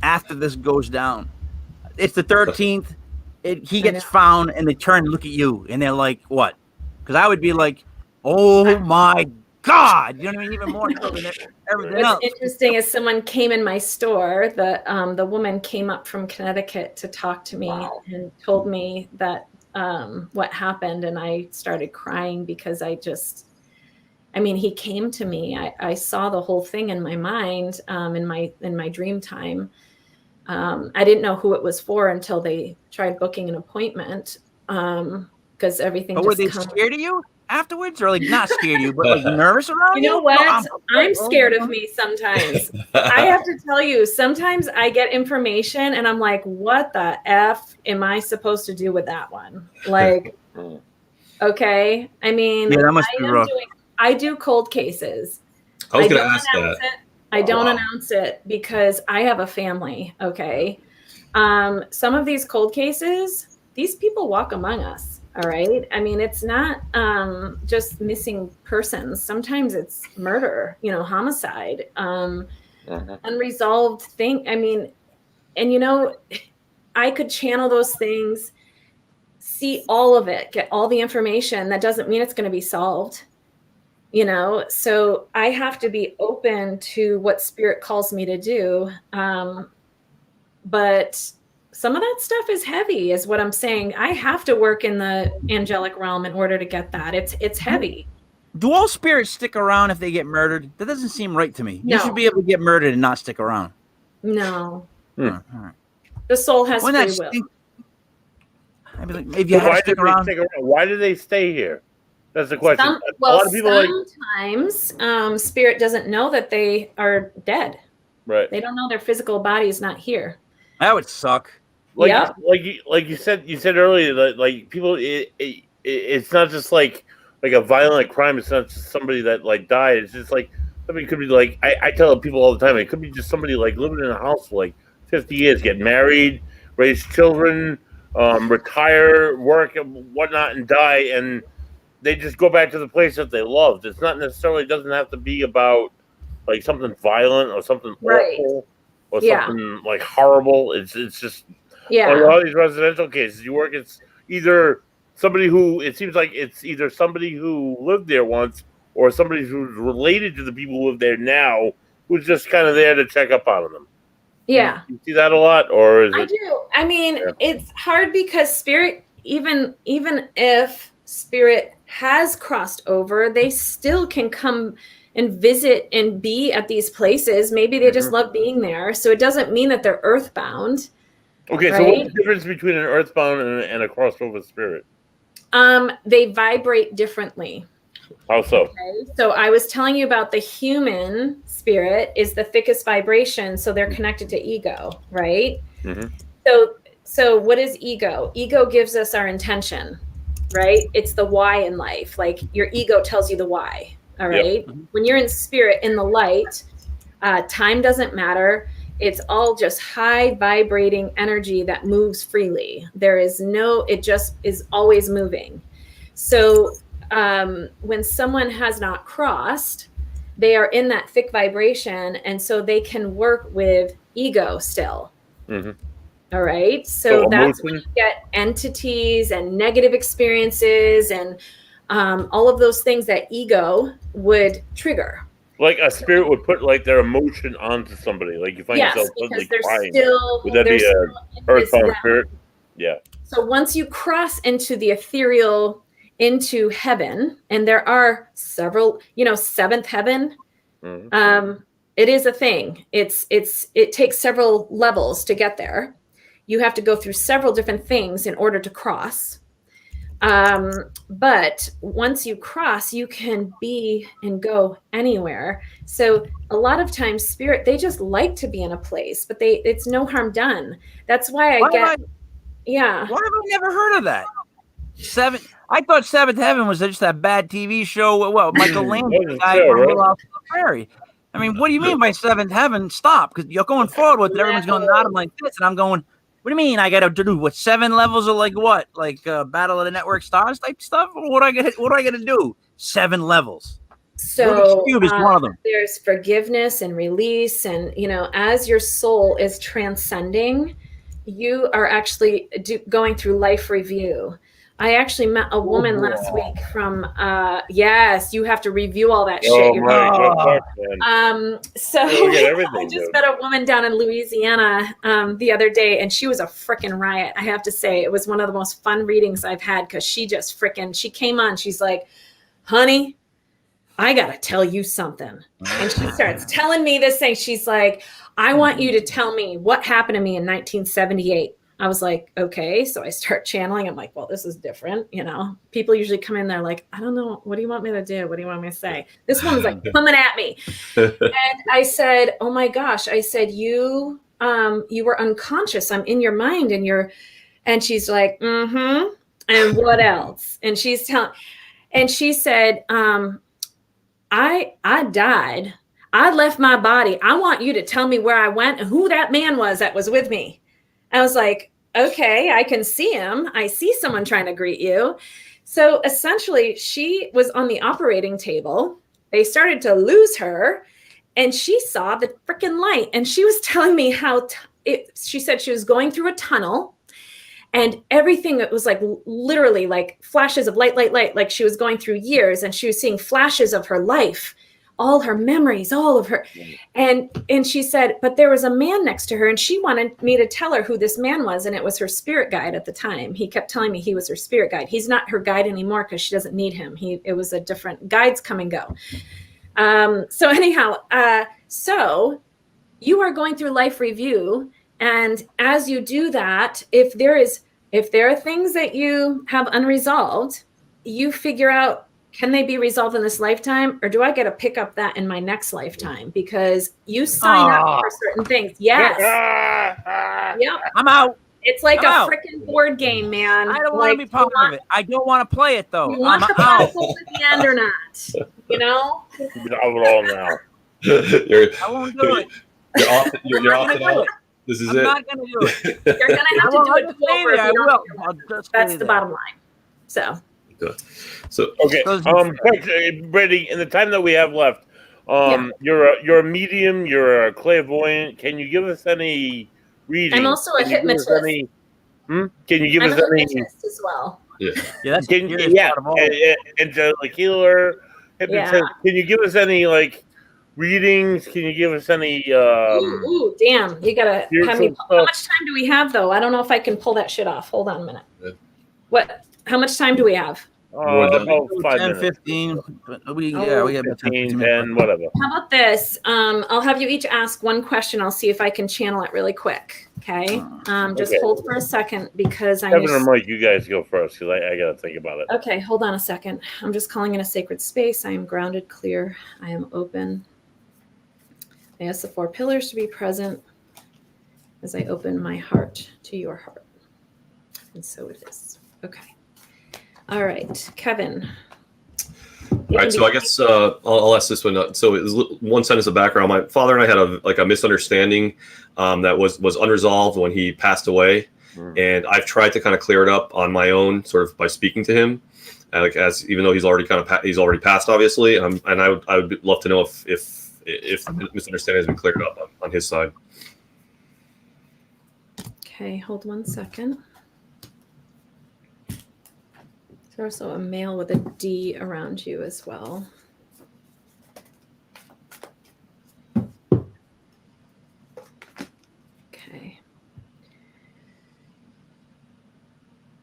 after this goes down? It's the 13th. He gets found, and they turn and look at you, and they're like, "What?" Because I would be like, "Oh my God!" You know what I mean? Even more so than everything else. What's interesting is someone came in my store. The woman came up from Connecticut to talk to me and told me that what happened, and I started crying because he came to me. I saw the whole thing in my mind, in my dream time. I didn't know who it was for until they tried booking an appointment, because everything. But were they scared of you afterwards, or like not scared of you, but like nervous around you? You know what? I'm scared of me sometimes. I have to tell you, sometimes I get information and I'm like, what the F am I supposed to do with that one? Like, okay. I mean, that must be rough. I do cold cases. I was going to ask that. I don't announce it because I have a family. Okay. Some of these cold cases, these people walk among us. All right. I mean, it's not just missing persons. Sometimes it's murder, homicide, unresolved thing. I mean, and I could channel those things, see all of it, get all the information. That doesn't mean it's going to be solved, so I have to be open to what spirit calls me to do. But some of that stuff is heavy, is what I'm saying. I have to work in the angelic realm in order to get that. It's heavy. Do all spirits stick around if they get murdered? That doesn't seem right to me. No. You should be able to get murdered and not stick around. No. All right. The soul has free will. I'd be like, maybe you have to stick around. Why do they stay here? That's the question. A lot of people sometimes spirit doesn't know that they are dead. Right. They don't know their physical body is not here. That would suck. Like you said earlier, that people, it's not just like a violent crime. It's not just somebody that died. It's just somebody could be I tell people all the time, it could be just somebody living in a house for 50 years, get married, raise children, retire, work and whatnot, and die, and they just go back to the place that they loved. It's not necessarily, doesn't have to be about something violent or something awful or something horrible. It's just a lot of these residential cases you work, it's either somebody who, it seems like it's either somebody who lived there once or somebody who's related to the people who live there now, who's just kind of there to check up on them. Yeah. You see that a lot, or is it? I do. I mean, it's hard because spirit, even if spirit has crossed over, they still can come and visit and be at these places. Maybe they just love being there. So it doesn't mean that they're earthbound. Okay, right? So what's the difference between an earthbound and a crossover spirit? They vibrate differently. How so? Okay. So I was telling you about the human spirit is the thickest vibration. So they're connected to ego, right? Mm-hmm. So what is ego? Ego gives us our intention, right? It's the why in life. Your ego tells you the why. All right. Yep. When you're in spirit, in the light, time doesn't matter. It's all just high vibrating energy that moves freely. It just is always moving. So when someone has not crossed, they are in that thick vibration. And so they can work with ego still. Mm-hmm. All right. So that's when you get entities and negative experiences and all of those things that ego would trigger. Like a spirit would put their emotion onto somebody. You find yourself suddenly crying. Would that be an earthbound spirit? Yeah. So once you cross into the ethereal, into heaven, and there are several, seventh heaven, it is a thing. It takes several levels to get there. You have to go through several different things in order to cross. But once you cross, you can be and go anywhere. So a lot of times spirit, they just like to be in a place, but it's no harm done. That's why Why have I never heard of that? I thought Seventh Heaven was just that bad TV show. Well, Michael Landon guy from Little House on the Prairie. I mean, what do you mean by Seventh Heaven? Stop, because you're going forward with it. Everyone's going nod like this, and I'm going, what do you mean? I got to do what, 7 levels of what? Battle of the Network Stars type stuff? What do I got to do? 7 levels. So Cube is one of them. There's forgiveness and release, and as your soul is transcending, you are actually going through life review. I actually met a woman last week from yes, you have to review all that shit. So I just met a woman down in Louisiana the other day, and she was a freaking riot. I have to say, it was one of the most fun readings I've had, because she came on, she's like, honey, I gotta tell you something. And she starts telling me this thing. She's like, I want you to tell me what happened to me in 1978. I was like, okay. So I start channeling. I'm like, well, this is different. People usually come in there like, I don't know. What do you want me to do? What do you want me to say? This woman's like coming at me. And I said, oh my gosh. I said, you were unconscious. I'm in your mind, and she's like, mm-hmm. And what else? And she said, I died. I left my body. I want you to tell me where I went and who that man was that was with me. I was like, okay, I can see him. I see someone trying to greet you. So essentially, she was on the operating table. They started to lose her, and she saw the freaking light. And she was telling me how she said she was going through a tunnel, and everything, it was like literally like flashes of light, like she was going through years, and she was seeing flashes of her life, all her memories, all of her. And she said, but there was a man next to her, and she wanted me to tell her who this man was. And it was her spirit guide at the time. He kept telling me he was her spirit guide. He's not her guide anymore because she doesn't need him. It was a different, guides come and go. So anyhow, so you are going through life review. And as you do that, if there are things that you have unresolved, you figure out, can they be resolved in this lifetime, or do I get to pick up that in my next lifetime? Because you sign up for certain things. Yes. Yep. I'm out. It's like I'm a out. freaking board game, man. I don't want to be part of it. I don't want to play it though. You want I'm the out. puzzle at the end or not? You know? I'm all now. I won't do it. You're off. You're I'm off not and gonna do out. it. This is I'm it. not going to do it. You're going to have to do it over if I you don't will. do I'll it. just That's stay the there. bottom line. So, So Okay. Brandy, in the time that we have left, you're a medium, you're a clairvoyant. Can you give us any reading? I'm also a hypnotist. Can you give I'm us a any? hypnotist as well. Yeah, that's Angelic Healer, hypnotist. Yeah. Can you give us any readings? Can you give us any? Ooh, damn! You gotta have me. stuff. How much time do we have, though? I don't know if I can pull that shit off. Hold on a minute. Yeah. What? How much time do we have? About 5 10, minutes. 15. We have about 15, 10 10, whatever. How about this? I'll have you each ask one question. I'll see if I can channel it really quick. Okay. Just Okay. hold for a second because I. Kevin or Mike, you guys go first because I got to think about it. Okay, hold on a second. I'm just calling in a sacred space. I am grounded, clear. I am open. I ask the 4 pillars to be present as I open my heart to your heart. And so it is. Okay. All right, Kevin. All right, so I guess I'll ask this one. So it was one sentence of background. My father and I had a misunderstanding that was unresolved when he passed away, and I've tried to kind of clear it up on my own, sort of by speaking to him, even though he's already passed, obviously. And I would love to know if the misunderstanding has been cleared up on his side. Okay, hold 1 second. There's also a male with a D around you as well. Okay.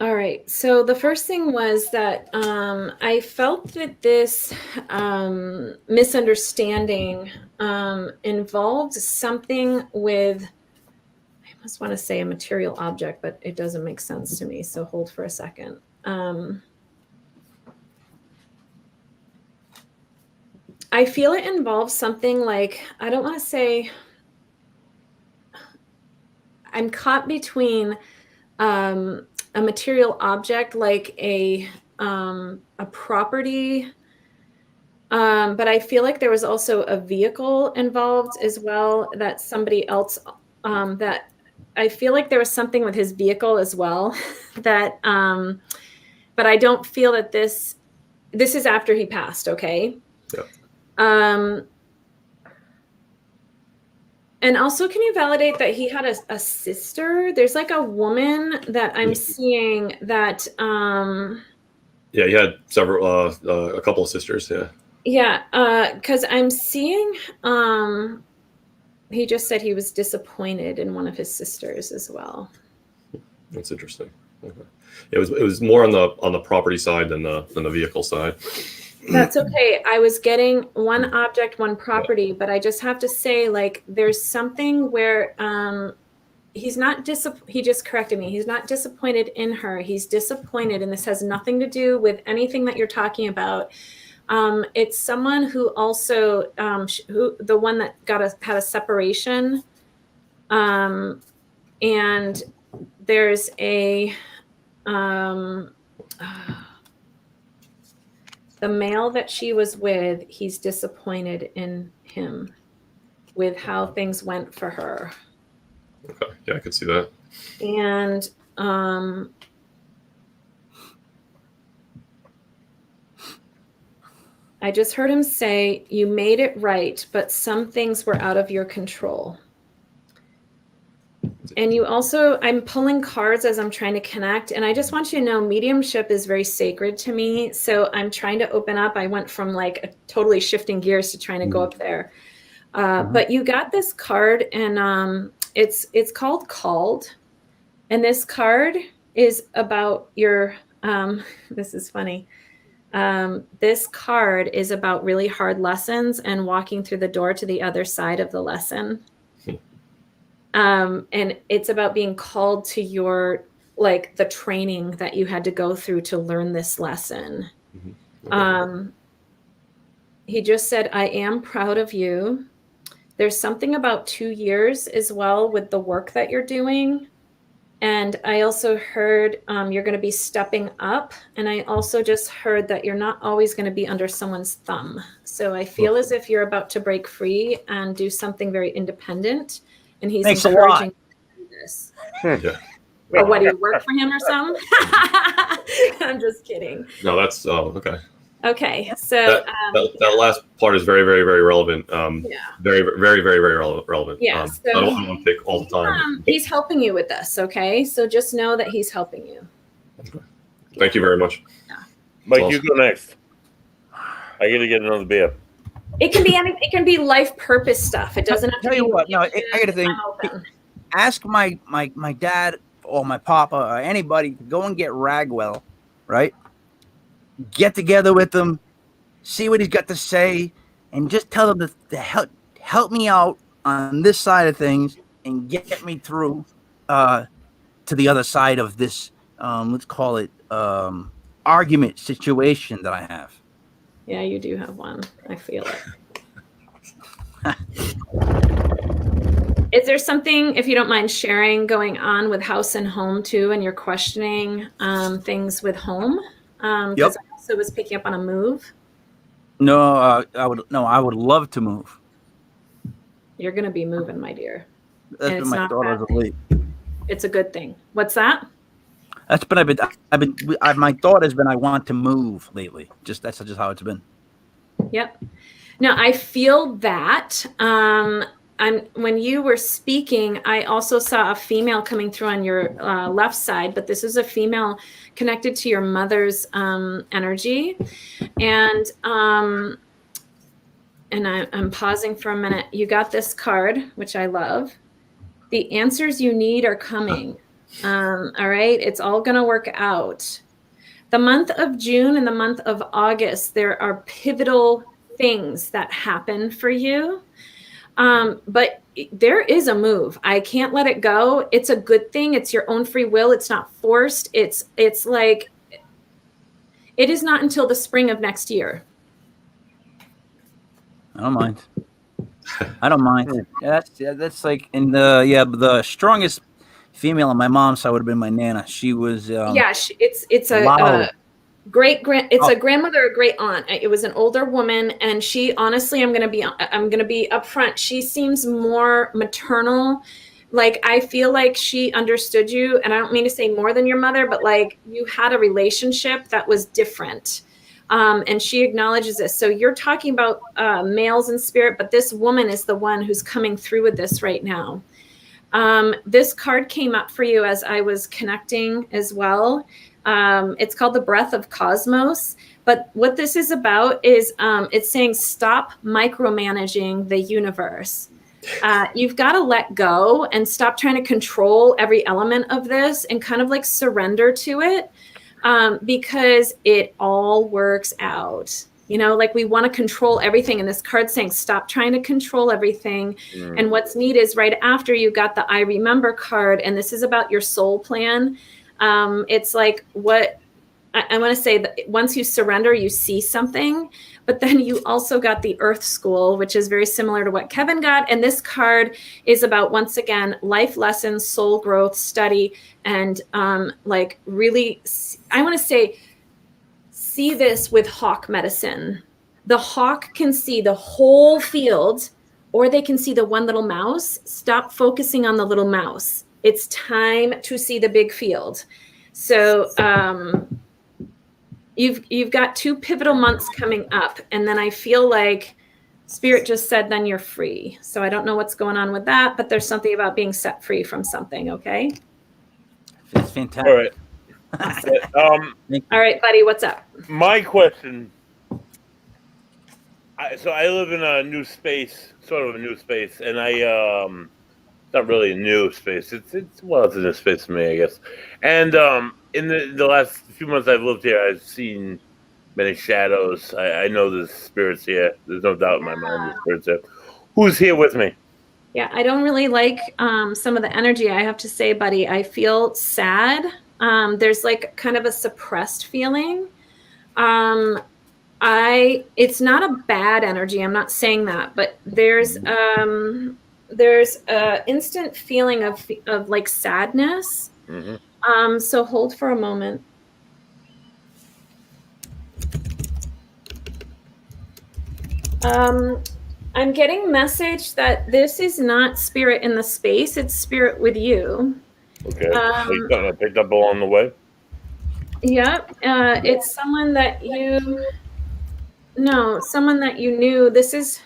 All right. So the first thing was that I felt that this misunderstanding involved something with, I almost want to say a material object, but it doesn't make sense to me. So hold for a second. I feel it involves something like, I don't want to say, I'm caught between a material object like a property, but I feel like there was also a vehicle involved as well, that somebody else, that I feel like there was something with his vehicle as well that, but I don't feel that this is after he passed. Okay. Yeah. And also, can you validate that he had a sister? There's like a woman that I'm seeing that. Yeah, he had a couple of sisters. Yeah. Yeah, because I'm seeing. He just said he was disappointed in one of his sisters as well. That's interesting. Okay. It was more on the property side than the vehicle side. That's okay. I was getting one object, one property, but I just have to say, like, there's something where he's not he just corrected me. He's not disappointed in her. He's disappointed, and this has nothing to do with anything that you're talking about. It's someone who also the one that had a separation, and there's a the male that she was with, he's disappointed in him with how things went for her. Okay. Yeah, I could see that. And I just heard him say, you made it right, but some things were out of your control. And you also, I'm pulling cards as I'm trying to connect. And I just want you to know, mediumship is very sacred to me. So I'm trying to open up. I went from like totally shifting gears to trying to go up there. But you got this card, and it's called Called. And this card is about your, this is funny. This card is about really hard lessons and walking through the door to the other side of the lesson. And it's about being called to your, like the training that you had to go through to learn this lesson. Okay. He just said, I am proud of you. There's something about 2 years as well with the work that you're doing. And I also heard you're going to be stepping up. And I also just heard that you're not always going to be under someone's thumb. So I feel as if you're about to break free and do something very independent. And he's encouraging you to do this. Yeah. Or what, do you work for him or something? I'm just kidding. No, that's okay. Okay, so that last part is very, very, very relevant. Yeah. Very, very, very, very relevant. Yeah. So I don't want to take all the time. He's helping you with this, okay? So just know that he's helping you. Okay. Thank you very much. Yeah. Mike, you go next. I got to get another beer. It can be anything. It can be life purpose stuff. It doesn't have to Tell be. you what, no, I got to think. Ask my dad or my papa or anybody to go and get Ragwell, right? Get together with him, see what he's got to say, and just tell him to help me out on this side of things and get me through to the other side of this, let's call it argument situation that I have. Yeah, you do have one. I feel it. Is there something, if you don't mind sharing, going on with house and home too, and you're questioning things with home? Because I also was picking up on a move. No, I would love to move. You're going to be moving, my dear. That's been my thought as of late. It's a good thing. What's that? That's been my thought has been I want to move lately. That's just how it's been. Yep. Now I feel that. When you were speaking, I also saw a female coming through on your left side, but this is a female connected to your mother's energy. And I'm pausing for a minute. You got this card, which I love. The answers you need are coming. All right. It's all going to work out. The month of June and the month of August, there are pivotal things that happen for you. But there is a move. I can't let it go. It's a good thing. It's your own free will. It's not forced. It's like, it is not until the spring of next year. I don't mind. I don't mind. That's like in the strongest female on my mom's side would have been my Nana. She was it's a great grandmother, a great aunt. It was an older woman, and she honestly, I'm gonna be upfront. She seems more maternal. Like I feel like she understood you, and I don't mean to say more than your mother, but like you had a relationship that was different. And she acknowledges this. So you're talking about males in spirit, but this woman is the one who's coming through with this right now. This card came up for you as I was connecting as well. It's called the Breath of Cosmos. But what this is about is it's saying stop micromanaging the universe. You've got to let go and stop trying to control every element of this and kind of like surrender to it. Because it all works out, like we want to control everything. And this card's saying, stop trying to control everything. And what's neat is right after you got the I Remember card, and this is about your soul plan. It's like what I want to say that once you surrender, you see something, but then you also got the Earth School, which is very similar to what Kevin got. And this card is about, once again, life lessons, soul growth, study, and like really, I want to say, see this with hawk medicine. The hawk can see the whole field, or they can see the one little mouse. Stop focusing on the little mouse. it's time to see the big field. So you've got 2 pivotal months coming up, and then I feel like Spirit just said, then you're free. So I don't know what's going on with that, but there's something about being set free from something. Okay. That's fantastic. All right. All right, buddy, what's up? My question. So I live in a new space, sort of a new space, and not really a new space. It's a new space for me, I guess. And in the last few months I've lived here, I've seen many shadows. I know there's spirits here. There's no doubt in my mind there's spirits here. Who's here with me? Yeah, I don't really like some of the energy, I have to say, buddy. I feel sad. There's like kind of a suppressed feeling. It's not a bad energy. I'm not saying that, but there's a instant feeling of like sadness. Mm-hmm. So hold for a moment. I'm getting message that this is not spirit in the space. It's spirit with you. Okay. You kind of picked up along the way? Yeah. It's someone that you knew. This is,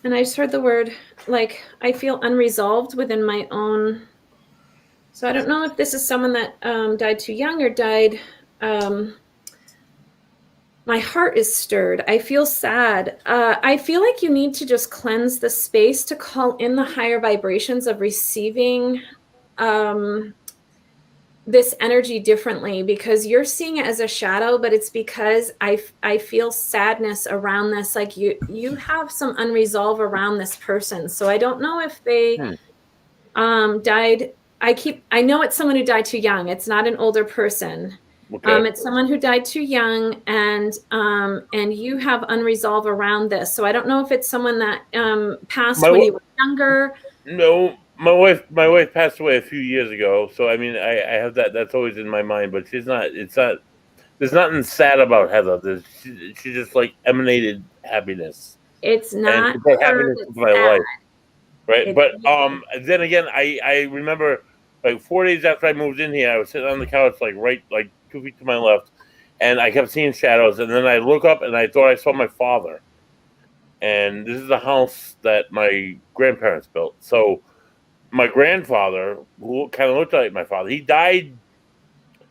and I just heard the word, like, I feel unresolved within my own. So I don't know if this is someone that died too young or died. My heart is stirred. I feel sad. I feel like you need to just cleanse the space to call in the higher vibrations of receiving this energy differently, because you're seeing it as a shadow, but it's because I feel sadness around this. Like you have some unresolved around this person. So I don't know if they died. I know it's someone who died too young. It's not an older person. Okay. It's someone who died too young, and you have unresolved around this. So I don't know if it's someone that passed when you were younger. No, my wife passed away a few years ago. So I mean, I have that. That's always in my mind. But she's not. It's not. There's nothing sad about Heather. She just like emanated happiness. It's not. And she happiness into my life, right? But then again, I remember like 4 days after I moved in here, I was sitting on the couch like 2 feet to my left, and I kept seeing shadows, and then I look up and I thought I saw my father. And this is the house that my grandparents built. So my grandfather, who kind of looked like my father, he died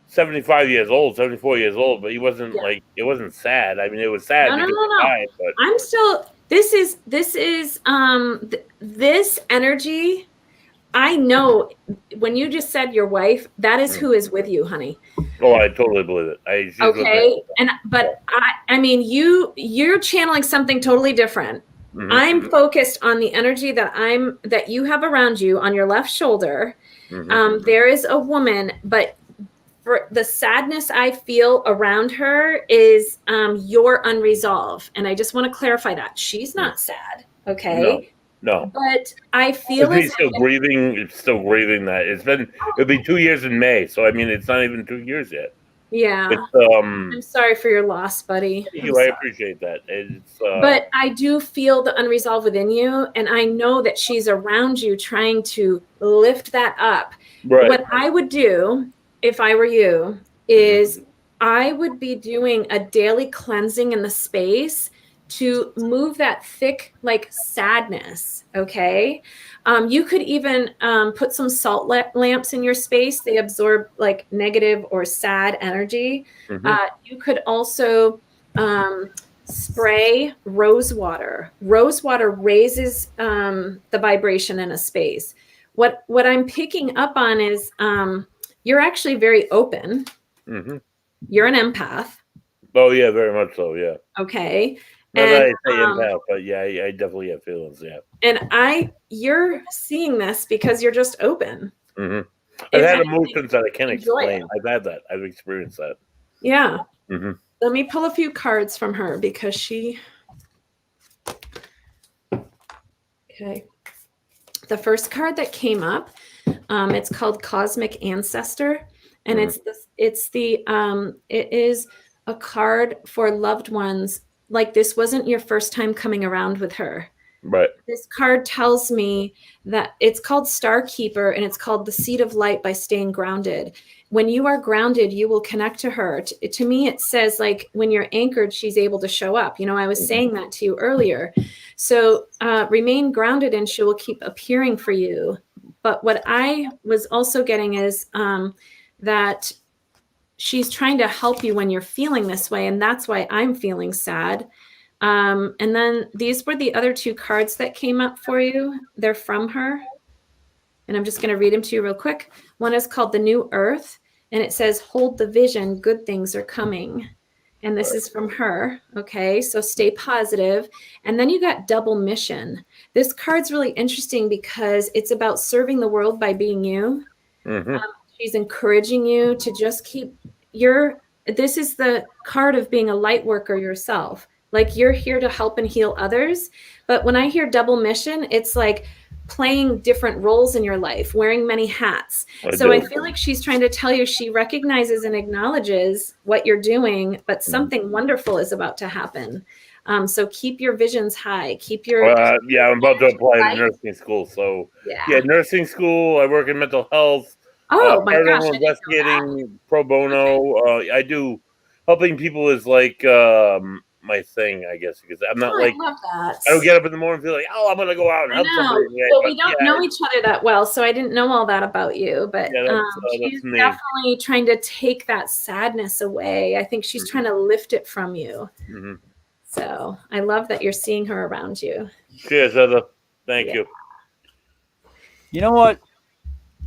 74 years old, but he wasn't like, it wasn't sad. I mean, it was sad because he died, but I'm still, this energy, I know when you just said your wife, that is who is with you, honey. Oh, I totally believe it. Okay. But I mean, you're channeling something totally different. Mm-hmm. I'm focused on the energy that you have around you on your left shoulder. Mm-hmm. There is a woman, but for the sadness I feel around her is your unresolved. And I just want to clarify that she's not sad. Okay. No. But I feel it's still grieving. It's still grieving that it'll be 2 years in May. So I mean, it's not even 2 years yet. Yeah. I'm sorry for your loss, buddy. I appreciate that. But I do feel the unresolved within you, and I know that she's around you trying to lift that up. Right. What I would do if I were you is I would be doing a daily cleansing in the space to move that thick, like, sadness, okay? You could even put some salt lamps in your space. They absorb, like, negative or sad energy. You could also spray rose water. Rose water raises the vibration in a space. What I'm picking up on is you're actually very open. You're an empath. Oh, yeah, very much so, yeah. Okay. Not that I say empath, but yeah, I definitely have feelings, yeah. And you're seeing this because you're just open. I've had emotions that I can't explain. I've had that. I've experienced that. Yeah. Let me pull a few cards from her because she... Okay. The first card that came up, it's called Cosmic Ancestor. And it is a card for loved ones. Like, this wasn't your first time coming around with her. Right. This card tells me that it's called Star Keeper, and it's called the Seed of Light by staying grounded. When you are grounded, you will connect to her. To me, it says like when you're anchored, she's able to show up. You know, I was saying that to you earlier. So remain grounded and she will keep appearing for you. But what I was also getting is that she's trying to help you when you're feeling this way. And that's why I'm feeling sad. And then these were the other two cards that came up for you. They're from her. And I'm just going to read them to you real quick. One is called The New Earth, and it says, hold the vision, good things are coming. And this is from her. Okay, so stay positive. And then you got Double Mission. This card's really interesting because it's about serving the world by being you. She's encouraging you to just keep this is the card of being a light worker yourself. Like you're here to help and heal others. But when I hear double mission, it's like playing different roles in your life, wearing many hats. I feel like she's trying to tell you she recognizes and acknowledges what you're doing, but something wonderful is about to happen. So keep your visions high. Keep your I'm about to apply to nursing school. So nursing school. I work in mental health. Oh my gosh! Investigating pro bono. I do helping people is like my thing, I guess, because I'm not I love that. I don't get up in the morning and feel like, oh, I'm gonna go out and help somebody. Well, we don't know each other that well, so I didn't know all that about you. But she's definitely trying to take that sadness away. I think she's trying to lift it from you. So I love that you're seeing her around you. Cheers, Heather. Thank you. You know what?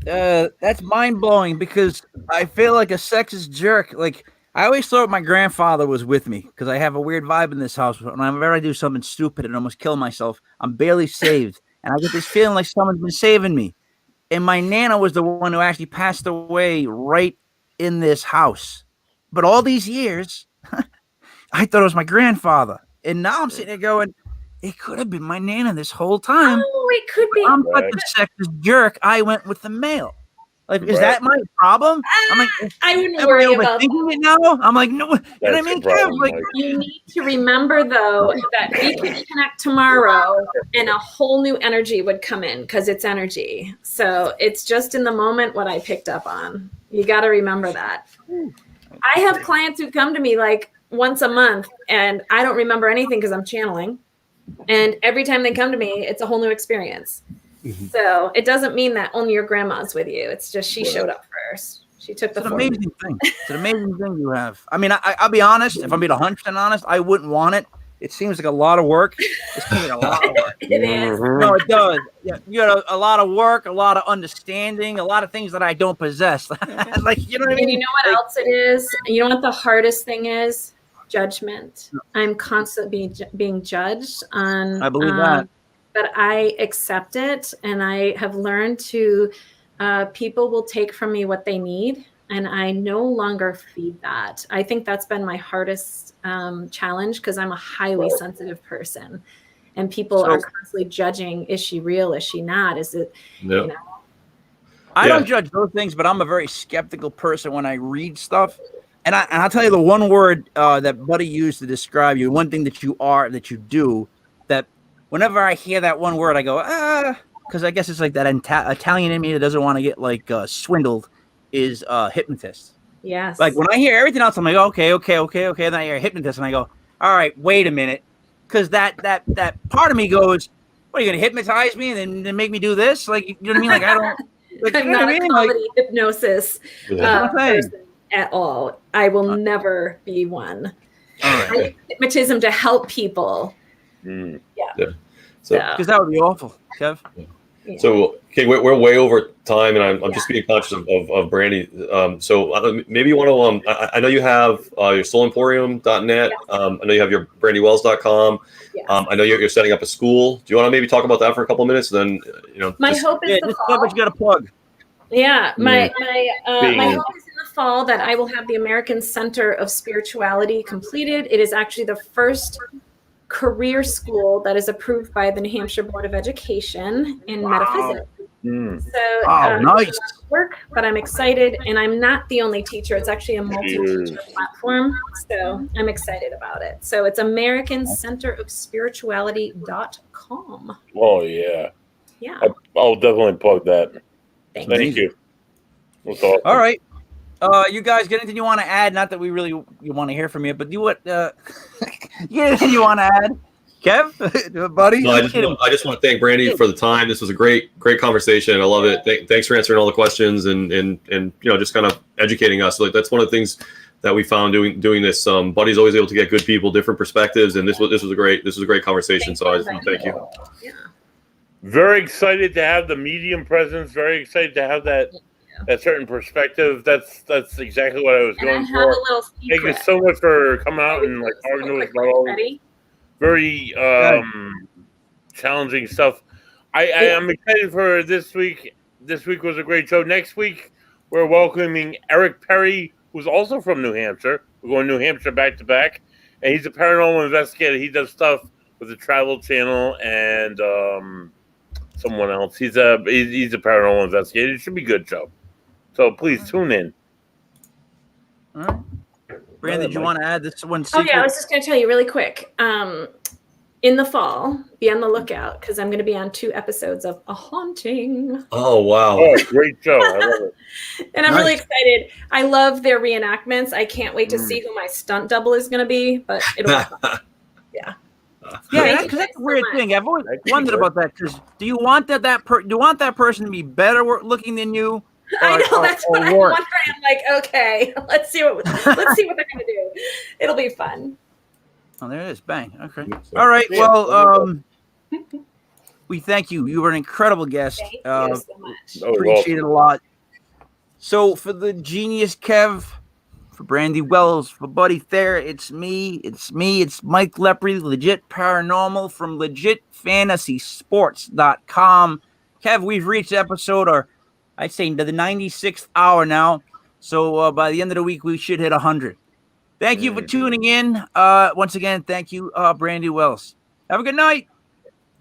That's mind-blowing because I feel like a sexist jerk. Like, I always thought my grandfather was with me because I have a weird vibe in this house. Whenever I do something stupid and almost kill myself, I'm barely saved. And I get this feeling like someone's been saving me. And my Nana was the one who actually passed away right in this house. But all these years, I thought it was my grandfather. And now I'm sitting there going, it could have been my Nana this whole time. Oh, it could be. I'm such a sexist jerk. I went with the male. Like, is that my problem? I'm like, I wouldn't worry about it now. I'm like, no. You know what I mean? Like, you need to remember, though, that we could connect tomorrow and a whole new energy would come in because it's energy. So it's just in the moment what I picked up on. You got to remember that. I have clients who come to me like once a month and I don't remember anything because I'm channeling. And every time they come to me, it's a whole new experience. So it doesn't mean that only your grandma's with you. It's just she showed up first. She took the It's an amazing thing. It's an amazing thing you have. I mean, I'll be honest. If I'm being 100% honest, I wouldn't want it. It seems like a lot of work. It seems like a lot of work. It is. No, it does. Yeah, you got a lot of work, a lot of understanding, a lot of things that I don't possess. Like, you know what I mean? And you know what else it is? You know what the hardest thing is? Judgment. I'm constantly being judged on. I believe that. But I accept it, and I have learned to. People will take from me what they need, and I no longer feed that. I think that's been my hardest challenge because I'm a highly sensitive person, and people are constantly judging: is she real? Is she not? Is it? No. You know? I don't judge those things, but I'm a very skeptical person when I read stuff. And I'll tell you the one word that Buddy used to describe you, one thing that you are, that you do, that whenever I hear that one word, I go, because I guess it's like that Italian in me that doesn't want to get like swindled, is hypnotist. Yes. Like when I hear everything else, I'm like, okay. Then I hear hypnotist and I go, all right, wait a minute. Because that part of me goes, what, are you going to hypnotize me and then make me do this? Like, you know what I mean? Like, I don't. Like, I'm not a quality hypnosis person at all. I will never be one. I use hypnotism to help people. Yeah. So because that would be awful, Kev. Yeah. So okay, we're way over time, and I'm just being conscious of Brandy. So maybe you want to. I know you have your soulemporium.net. Yes. I know you have your brandiewells.com. Yes. I know you're setting up a school. Do you want to maybe talk about that for a couple of minutes? Then my hope is the fall. You got to plug. Yeah, my hope is in the fall that I will have the American Center of Spirituality completed. It is actually the first career school that is approved by the New Hampshire Board of Education in metaphysics. So nice work, but I'm excited, and I'm not the only teacher. It's actually a multi-teacher platform, so I'm excited about it. So it's AmericanCenterofSpirituality.com. Oh yeah. Yeah. I'll definitely plug that. Thank you. That's awesome. All right. You guys got anything you want to add? Not that we really want to hear from you, but you what? You got anything you want to add, Kev, buddy? No, I just want to thank Brandy for the time. This was a great conversation. I love it. Thanks for answering all the questions and just kind of educating us. Like that's one of the things that we found doing this. Buddy's always able to get good people, different perspectives, and this was a great conversation. So I just want to thank you. Yeah. Very excited to have the medium presence. Very excited to have that certain perspective. That's exactly what I was going for. A little Thank you so much for coming out and like talking to us about all very challenging stuff. I am excited for this week. This week was a great show. Next week we're welcoming Eric Perry, who's also from New Hampshire. We're going to New Hampshire back to back, and he's a paranormal investigator. He does stuff with the Travel Channel and someone else. He's a paranormal investigator. It should be a good show. So please tune in. All right. Brandy, did you want to add this one? Oh yeah, I was just going to tell you really quick. In the fall, be on the lookout because I'm going to be on 2 episodes of A Haunting. Oh wow! Oh, great show! I love it. And I'm really excited. I love their reenactments. I can't wait to see who my stunt double is going to be. But it'll be fun. Yeah. Yeah, because that's a weird thing. I've always wondered about that. Because do you want do you want that person to be better looking than you? I know that's what I'm wondering. I'm like, okay, let's see what they're gonna do. It'll be fun. Oh, there it is. Bang. Okay. All right. Well, we thank you. You were an incredible guest. Thank you so much. Appreciate it a lot. So for the genius Kev, for Brandie Wells, for Buddy Thayer, it's me. It's Mike Lepre, Legit Paranormal from LegitFantasySports.com. Kev, we've reached episode, or I'd say the 96th hour now. So by the end of the week, we should hit 100. Thank you for tuning in. Once again, thank you, Brandie Wells. Have a good night.